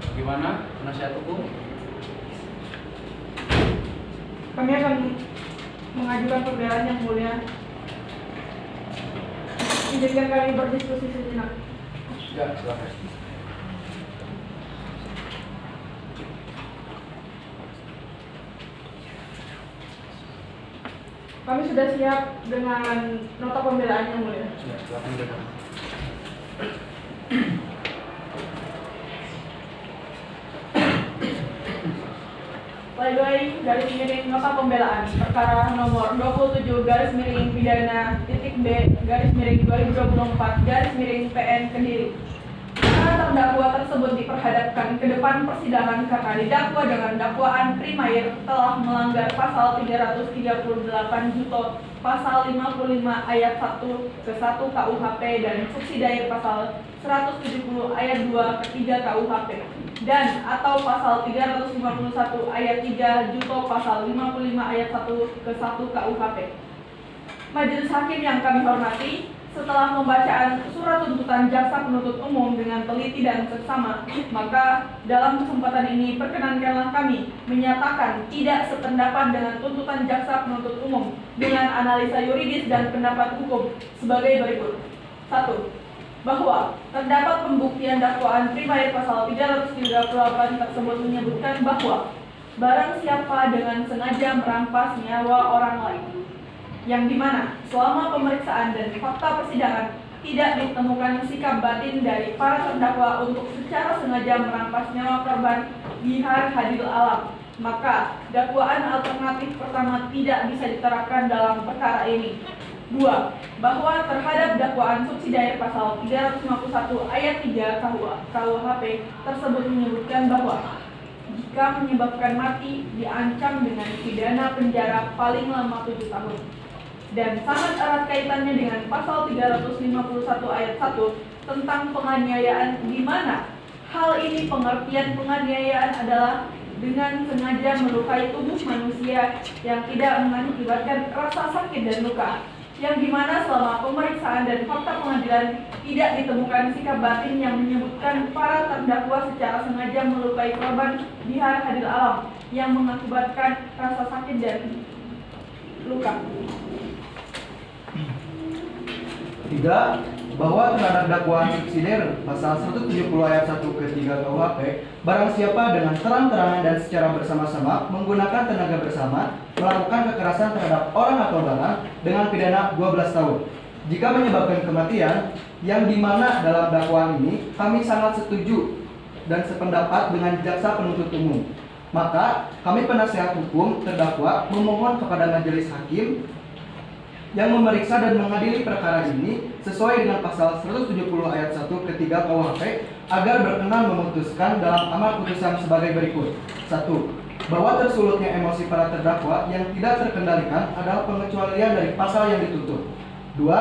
Bagaimana penasihat hukum? Kami akan mengajukan pembelaan yang mulia. Izinkan kami berdiskusi sejenak. Ya, silakan. Kami sudah siap dengan nota pembelaan yang mulia. Ya, silakan dengar. Pledoi garis miring nota pembelaan perkara nomor 27 garis miring pidana titik B garis miring 2024 garis miring PN Kediri. Karena terdakwa tersebut diperhadapkan ke depan persidangan karena didakwa dengan dakwaan primair telah melanggar pasal 338 junto pasal 55 ayat 1 ke 1 KUHP dan subsidiar pasal 170 ayat 2 ke 3 KUHP dan atau pasal 351 ayat 3 junto pasal 55 ayat 1 ke 1 KUHP. Majelis Hakim yang kami hormati, setelah pembacaan surat tuntutan jaksa penuntut umum dengan teliti dan seksama, maka dalam kesempatan ini perkenankanlah kami menyatakan tidak sependapat dengan tuntutan jaksa penuntut umum dengan analisa yuridis dan pendapat hukum sebagai berikut. 1. Bahwa terdapat pembuktian dakwaan primair pasal 338 tersebut menyebutkan bahwa barang siapa dengan sengaja merampas nyawa orang lain, yang dimana selama pemeriksaan dan fakta persidangan tidak ditemukan sikap batin dari para terdakwa untuk secara sengaja merampas nyawa korban bihar hadil alam, maka dakwaan alternatif pertama tidak bisa diterapkan dalam perkara ini. 2. Bahwa terhadap dakwaan subsidiar pasal 351 ayat 3 KUHP tersebut menyebutkan bahwa jika menyebabkan mati diancam dengan pidana penjara paling lama 7 tahun. Dan sangat erat kaitannya dengan pasal 351 ayat 1 tentang penganiayaan, di mana hal ini pengertian penganiayaan adalah dengan sengaja melukai tubuh manusia yang tidak mengakibatkan rasa sakit dan luka, yang dimana selama pemeriksaan dan fakta pengadilan tidak ditemukan sikap batin yang menyebutkan para terdakwa secara sengaja melukai korban bihar hadil alam yang mengakibatkan rasa sakit dan luka. 3. Bahwa terhadap dakwaan subsidiar pasal 170 ayat 1 ke 3 KUHP, barang siapa dengan terang-terangan dan secara bersama-sama menggunakan tenaga bersama melakukan kekerasan terhadap orang atau barang dengan pidana 12 tahun. Jika menyebabkan kematian, yang dimana dalam dakwaan ini kami sangat setuju dan sependapat dengan jaksa penuntut umum, maka kami penasihat hukum terdakwa memohon kepada majelis hakim yang memeriksa dan mengadili perkara ini sesuai dengan pasal 170 ayat 1 ke 3 KUHP agar berkenan memutuskan dalam amar putusan sebagai berikut. 1. Bahwa tersulutnya emosi para terdakwa yang tidak terkendalikan adalah pengecualian dari pasal yang dituntut. 2.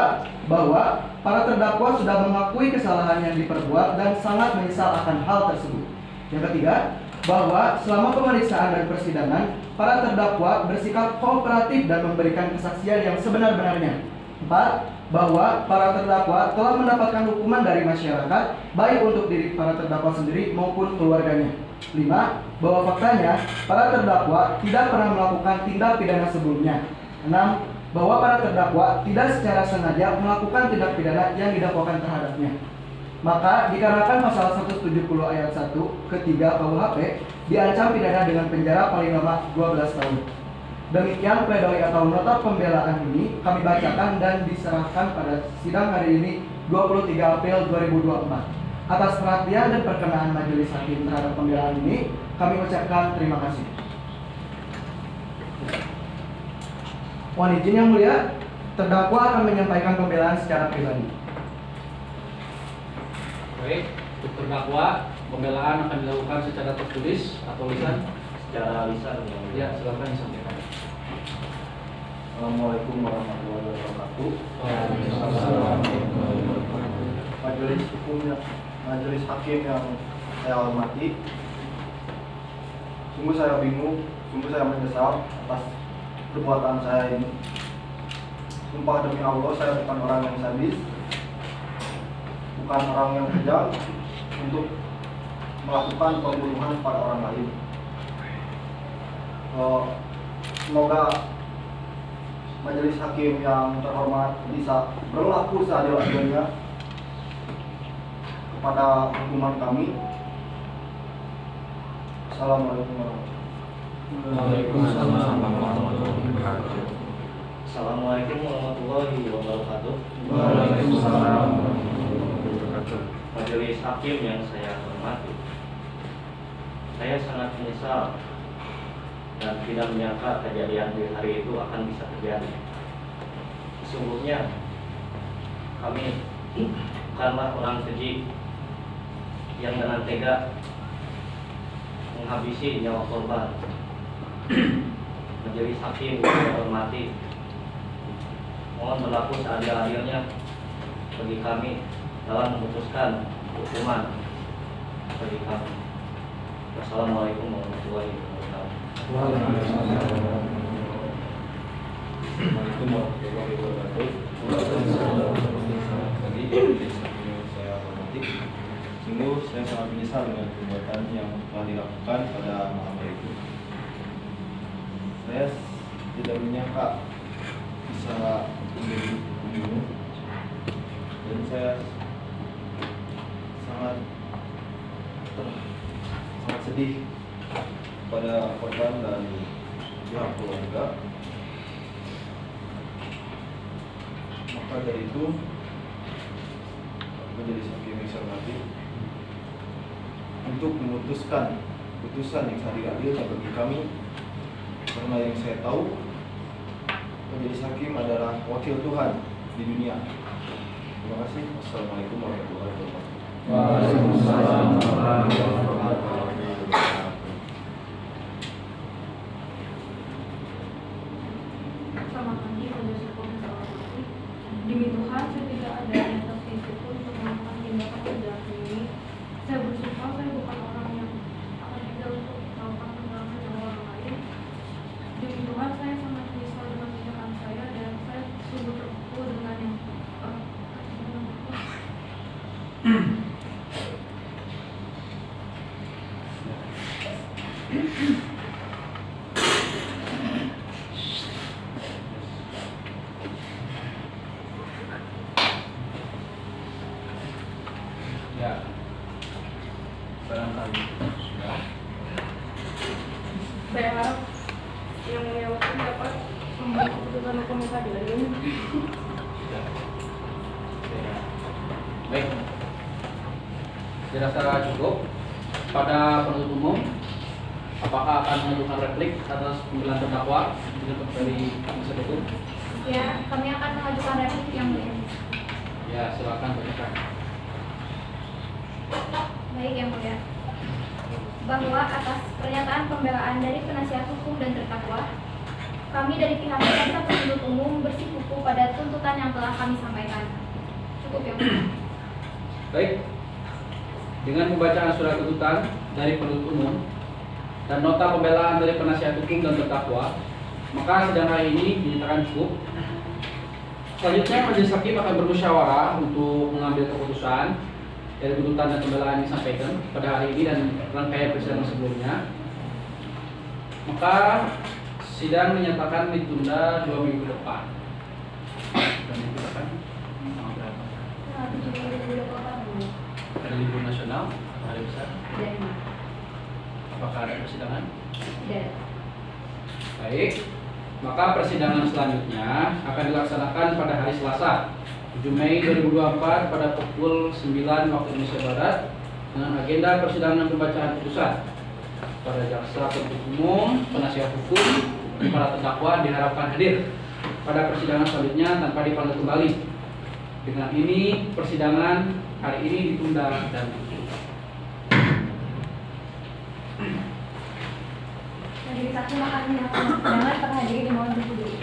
Bahwa para terdakwa sudah mengakui kesalahan yang diperbuat dan sangat menyesal akan hal tersebut. Yang ketiga, bahwa selama pemeriksaan dan persidangan, para terdakwa bersikap kooperatif dan memberikan kesaksian yang sebenar-benarnya. 4. Bahwa para terdakwa telah mendapatkan hukuman dari masyarakat, baik untuk diri para terdakwa sendiri maupun keluarganya. 5. Bahwa faktanya, para terdakwa tidak pernah melakukan tindak pidana sebelumnya. 6. Bahwa para terdakwa tidak secara sengaja melakukan tindak pidana yang didakwakan terhadapnya. Maka dikarenakan pasal 170 ayat 1 ke 3 KUHP diancam pidana dengan penjara paling lama 12 tahun. Demikian pledoi atau nota pembelaan ini kami bacakan dan diserahkan pada sidang hari ini 23 April 2024. Atas perhatian dan perkenaan majelis hakim terhadap pembelaan ini, kami ucapkan terima kasih. Mohon izin yang mulia, terdakwa akan menyampaikan pembelaan secara pribadi. Baik, untuk terdakwa, pembelaan akan dilakukan secara tertulis atau lisan? Secara lisan. Ya, silakan disampaikan. Assalamualaikum warahmatullahi wabarakatuh. Majelis hukum, majelis hakim yang saya hormati, sungguh saya bingung, sungguh saya menyesal atas perbuatan saya ini. Sumpah demi Allah, saya bukan orang yang sadis, bukan orang yang kejam untuk melakukan pembunuhan pada orang lain. Semoga majelis hakim yang terhormat bisa berlaku seadil-adilnya kepada hukuman kami. Assalamualaikum warahmatullahi wabarakatuh. Assalamualaikum warahmatullahi wabarakatuh. Waalaikumsalam. Majelis hakim yang saya hormati, saya sangat menyesal dan tidak menyangka kejadian di hari itu akan bisa terjadi. Sesungguhnya kami bukanlah orang keji yang dengan tega menghabisi nyawa korban. Majelis hakim yang saya hormati, mohon berlaku seadil-adilnya bagi kami dalam memutuskan hukuman bagi kami. Wassalamualaikum warahmatullahi wabarakatuh. Assalamualaikum warahmatullahi wabarakatuh. Tadi saya hormati, sungguh saya sangat menyesal dengan perbuatan yang telah dilakukan pada malam hari itu. Saya tidak menyangka bisa menjadi pembunuh, dan saya sangat sedih pada korban dan pihak keluarga. Maka dari itu, Majelis Hakim yang saya hormati, untuk memutuskan putusan yang adil-adil bagi kami, karena yang saya tahu Majelis Hakim adalah wakil Tuhan di dunia. Terima kasih. Wassalamualaikum warahmatullahi wabarakatuh. Waalaikumsalam warahmatullahi wabarakatuh. Selamat pagi, Majelis Hukum yang saya hormati. Demi Tuhan, saya tidak ada yang tersentuh untuk melakukan tindakan kejahatan ini. Saya bersumpah saya bukan orang yang akan tega untuk melakukan penyerangan nyawa orang lain. Demi Tuhan, saya sangat menyesal dengan tindakan saya dan saya sungguh terpukul dengan yang Ya, barangkali sudah. saya harap yang mulia hakim dapat membuat keputusan hukum yang adil ini. Baik, dirasa cukup. Pada penuntut umum, apakah akan mengajukan replik atas pembelaan terdakwa dari penasihat hukum? Ya, kami akan mengajukan replik yang mulia. Ya, silakan bacakan. Baik yang mulia. Bahwa atas pernyataan pembelaan dari penasihat hukum dan terdakwa, kami dari pihak jaksa penuntut umum bersikukuh pada tuntutan yang telah kami sampaikan. Cukup yang mulia. Baik, dengan pembacaan surat tuntutan dari penuntut umum dan nota pembelaan dari penasihat hukum dan terdakwa, maka sidang hari ini dinyatakan cukup. Selanjutnya majelis hakim akan bermusyawarah untuk mengambil keputusan dari tuntutan dan pembelaan yang disampaikan pada hari ini dan rangkaian persidangan sebelumnya. Maka sidang dinyatakan ditunda 2 minggu ke depan. Dan digunakan berapa? Ada libur nasional, hari besar. Apakah ada persidangan? Tidak. Baik, maka persidangan selanjutnya akan dilaksanakan pada hari Selasa 7 Mei 2024 pada pukul 9 waktu Indonesia Barat dengan agenda persidangan pembacaan putusan. Para jaksa penuntut umum, penasihat hukum, dan para terdakwa diharapkan hadir pada persidangan selanjutnya tanpa dipanggil kembali. Dengan ini persidangan hari ini ditunda dan ditutup. Majelis hakim akan menyatakan persidangan terhadiri di mohon berdiri.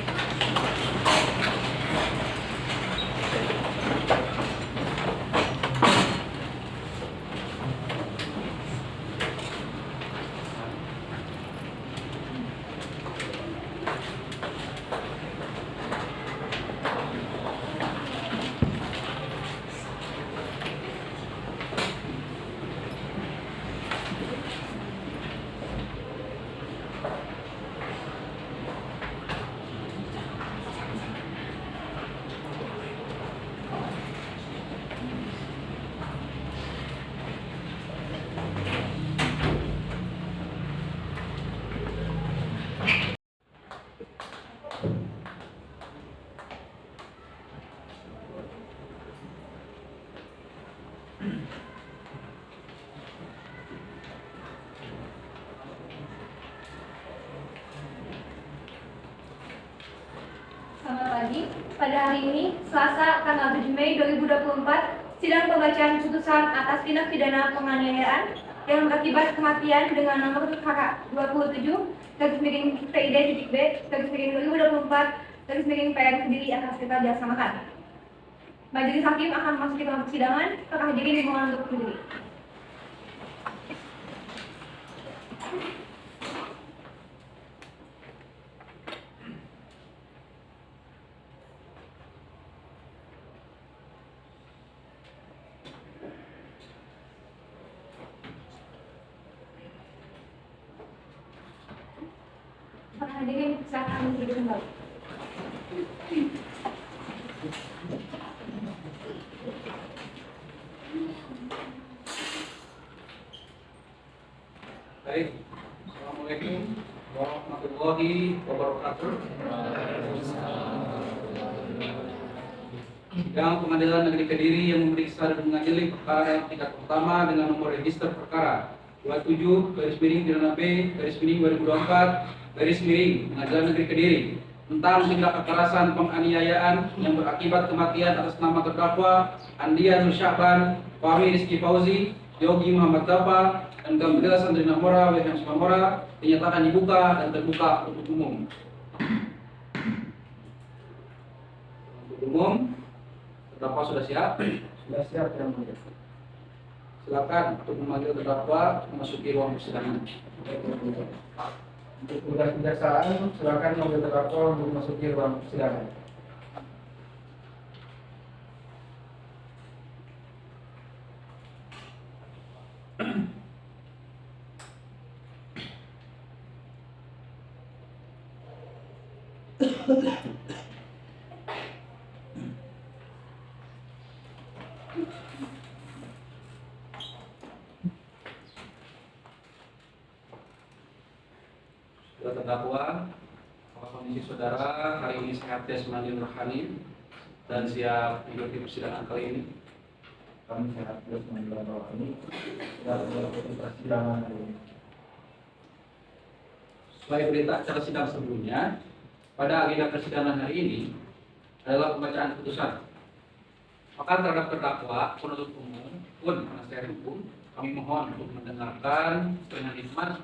Selamat pagi. Pada hari ini, Selasa tanggal 7 Mei 2024, Sidang pembacaan putusan atas tindak pidana penganiayaan yang berakibat kematian dengan nomor KK 27/PID-B/2024/PN Kediri akan segera dilaksanakan. Majelis Hakim akan memasuki dalam persidangan. Para hadirin dimohon untuk berdiri. Para hadirin silakan berdiri kembali. Baik, Assalamualaikum warahmatullahi wabarakatuh. Sidang Pengadilan Negeri Kediri yang memeriksa dan mengadili perkara dalam tingkat pertama dengan nomor register perkara 27/B/2024/Pengadilan Negeri Kediri tentang tindak kekerasan penganiayaan yang berakibat kematian atas nama terdakwa Andian Nur Syahban, Fahmi Rizky Fauzi, Yogi Muhammad Dafa, dan Gabriel Sandrina Mora, William Mora dinyatakan dibuka dan terbuka untuk umum. Untuk umum, terdakwa sudah siap? Sudah siap yang mulia. Silakan untuk memanggil terdakwa memasuki ruang persidangan. Untuk tugas kejaksaan, silakan memanggil terdakwa untuk memasuki ruang persidangan. Sudah terdakwa, kondisi saudara hari ini sehat jasmani dan rohani dan siap mengikuti persidangan kali ini. Kami sehat jasmani dan rohani dan mengikuti persidangan hari ini. Sesuai berita acara sidang sebelumnya, pada agenda persidangan hari ini adalah pembacaan putusan. Maka terhadap terdakwa, penuntut umum pun penasihat hukum, kami mohon untuk mendengarkan dengan hikmat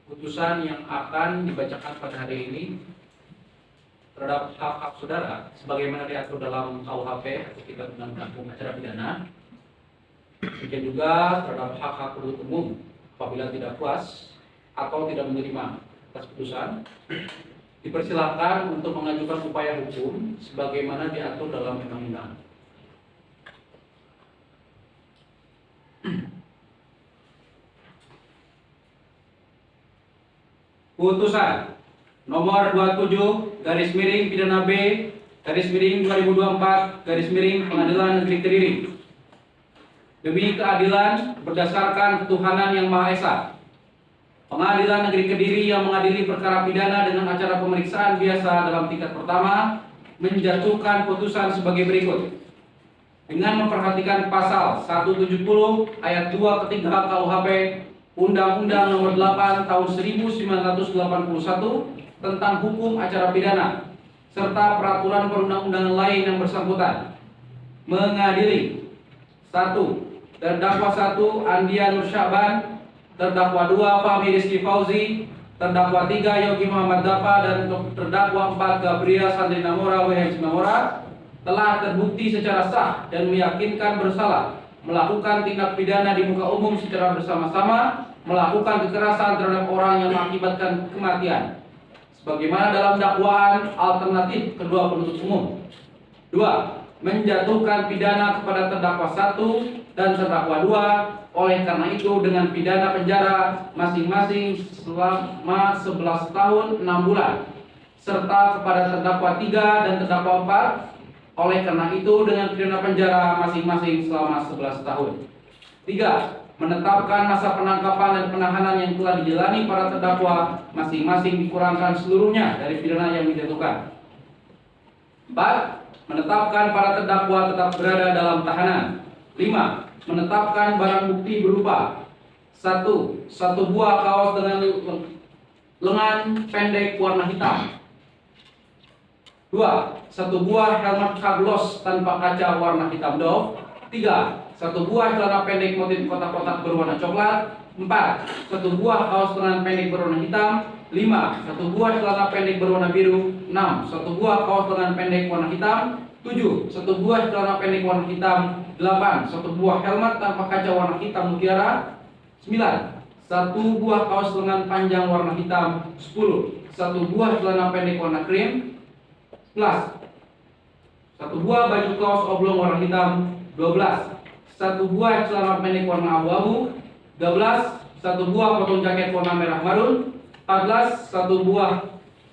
putusan yang akan dibacakan pada hari ini terhadap hak-hak saudara sebagaimana diatur dalam KUHP atau Kitab Undang-Undang Hukum Acara Pidana. Demikian juga terhadap hak-hak penuntut umum apabila tidak puas atau tidak menerima atas putusan, dipersilakan untuk mengajukan upaya hukum sebagaimana diatur dalam undang-undang. Putusan nomor 27/Pidana B/2024/Pengadilan Negeri Kediri. Demi keadilan berdasarkan ketuhanan yang Maha Esa, Pengadilan Negeri Kediri yang mengadili perkara pidana dengan acara pemeriksaan biasa dalam tingkat pertama menjatuhkan putusan sebagai berikut. Dengan memperhatikan pasal 170 ayat 2 ketiga KUHP Undang-Undang Nomor 8 Tahun 1981 tentang Hukum Acara Pidana serta peraturan perundang-undangan lain yang bersangkutan mengadili 1. Terdakwa 1 Andian Nur Syahban, terdakwa 2 Fahmi Rizky Fauzi, terdakwa 3 Yogi Muhammad Dafa, dan terdakwa 4 Gabriel Sandrina Mora WH Mora telah terbukti secara sah dan meyakinkan bersalah melakukan tindak pidana di muka umum secara bersama-sama, melakukan kekerasan terhadap orang yang mengakibatkan kematian sebagaimana dalam dakwaan alternatif kedua penuntut umum. 2. Menjatuhkan pidana kepada terdakwa 1 dan terdakwa 2 oleh karena itu dengan pidana penjara masing-masing selama 11 tahun 6 bulan serta kepada terdakwa 3 dan terdakwa 4 oleh karena itu dengan pidana penjara masing-masing selama 11 tahun. 3. Menetapkan masa penangkapan dan penahanan yang telah dijalani para terdakwa masing-masing dikurangkan seluruhnya dari pidana yang dijatuhkan. 4. Menetapkan para terdakwa tetap berada dalam tahanan. 5. Menetapkan barang bukti berupa 1. Satu buah kaos dengan lengan pendek warna hitam. 2. Satu buah helmet kaglos tanpa kaca warna hitam doff. 3. Satu buah celana pendek motif kotak-kotak berwarna coklat. 4. Satu buah kaos lengan pendek berwarna hitam. 5. Satu buah celana pendek berwarna biru. 6. Satu buah kaos lengan pendek warna hitam. 7. Satu buah celana pendek warna hitam. 8. Satu buah helmet tanpa kaca warna hitam mutiara. 9. Satu buah kaos lengan panjang warna hitam. 10. Satu buah celana pendek warna krim. 11. Satu buah baju kaos oblong warna hitam. 12. Satu buah celana pendek warna abu-abu. 13. Satu buah potong jaket warna merah marun. 14. Satu buah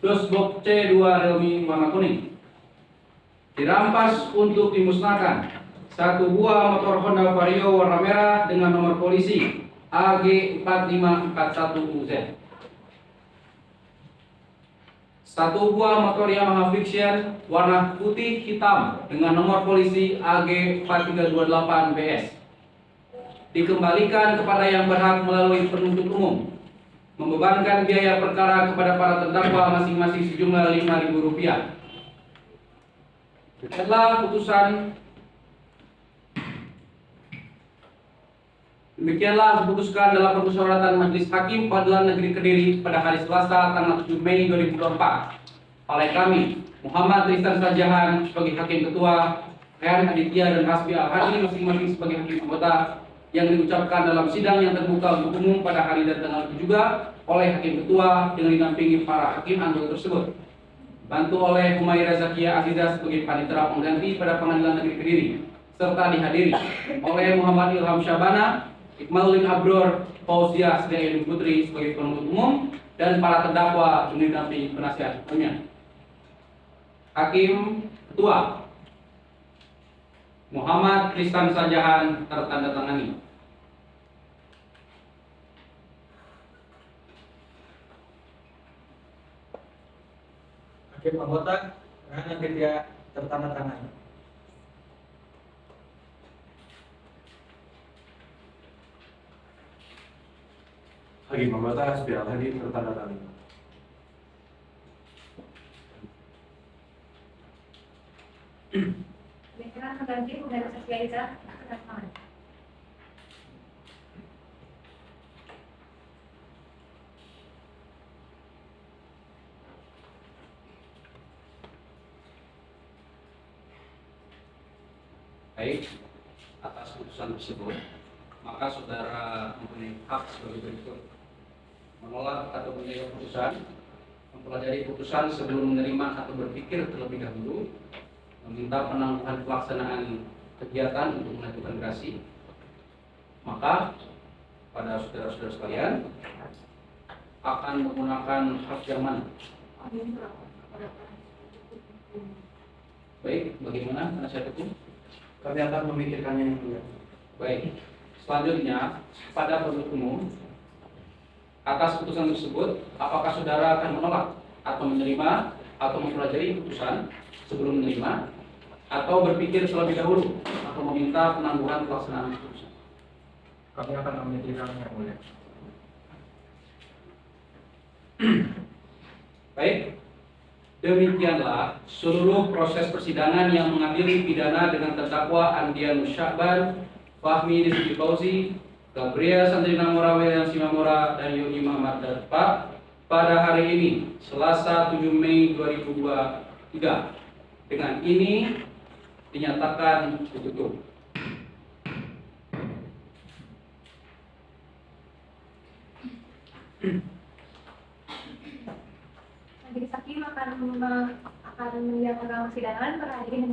dosbox C2 Realme warna kuning. Dirampas untuk dimusnahkan. Satu buah motor Honda Vario warna merah dengan nomor polisi AG 4541UZ. Satu buah motor Yamaha Fiction warna putih hitam dengan nomor polisi AG 4328BS. Dikembalikan kepada yang berhak melalui penuntut umum. Membebankan biaya perkara kepada para terdakwa masing-masing sejumlah Rp5.000. Demikianlah diputuskan dalam permusyawaratan Majelis Hakim Pengadilan Negeri Kediri pada hari Selasa tanggal 7 Mei 2024 oleh kami Muhammad Tristan Sajahan sebagai Hakim Ketua, Rian Aditya dan Hasbi Al-Hadi masing-masing sebagai Hakim Anggota, yang diucapkan dalam sidang yang terbuka untuk umum pada hari dan tanggal itu juga oleh Hakim Ketua dengan dinampingi para Hakim anggota tersebut. Bantu oleh Humaira Zakia Azizah sebagai Panitera Pengganti pada Pengadilan Negeri Kediri, serta dihadiri oleh Muhammad Ilham Syabana, Iqmaludin Abror, Fauzia Sdn Putri sebagai penuntut umum, dan para terdakwa dengan dinampingi penasihat hukumnya. Hakim Ketua Muhammad Tristan Sajahan tertandatangani. Hakim Anggota Rian Aditya tertandatangani. Hakim Anggota Hasbi Al-Hadi tertandatangani. Demikian pengganti Pengadilan Saksi Aiza tertandatangani. Baik, atas putusan tersebut, maka saudara mempunyai hak sebagai berikut: menolak atau menerima putusan, mempelajari putusan sebelum menerima atau berpikir terlebih dahulu, meminta penangguhan pelaksanaan kegiatan untuk mengajukan gerasi. Maka pada saudara-saudara sekalian akan menggunakan hak yang mana? Baik, bagaimana penasihat hukum? Kami akan memikirkannya yang mulia. Baik, selanjutnya pada penuntut umum, atas putusan tersebut, apakah saudara akan menolak atau menerima atau mempelajari putusan sebelum menerima, atau berpikir terlebih dahulu atau meminta penangguhan pelaksanaan putusan? Kami akan memikirkannya yang mulia. Baik, demikianlah seluruh proses persidangan yang mengadili pidana dengan terdakwa Andian Syahban, Fahmi Rizky Fauzi, Gabriel Sandrina Mora William Simamora, dan Yoni Muhammad Darpa pada hari ini, Selasa 7 Mei 2023. Dengan ini dinyatakan ditutup. Majelis Hakim akan menyiapkan persidangan pada hari ini.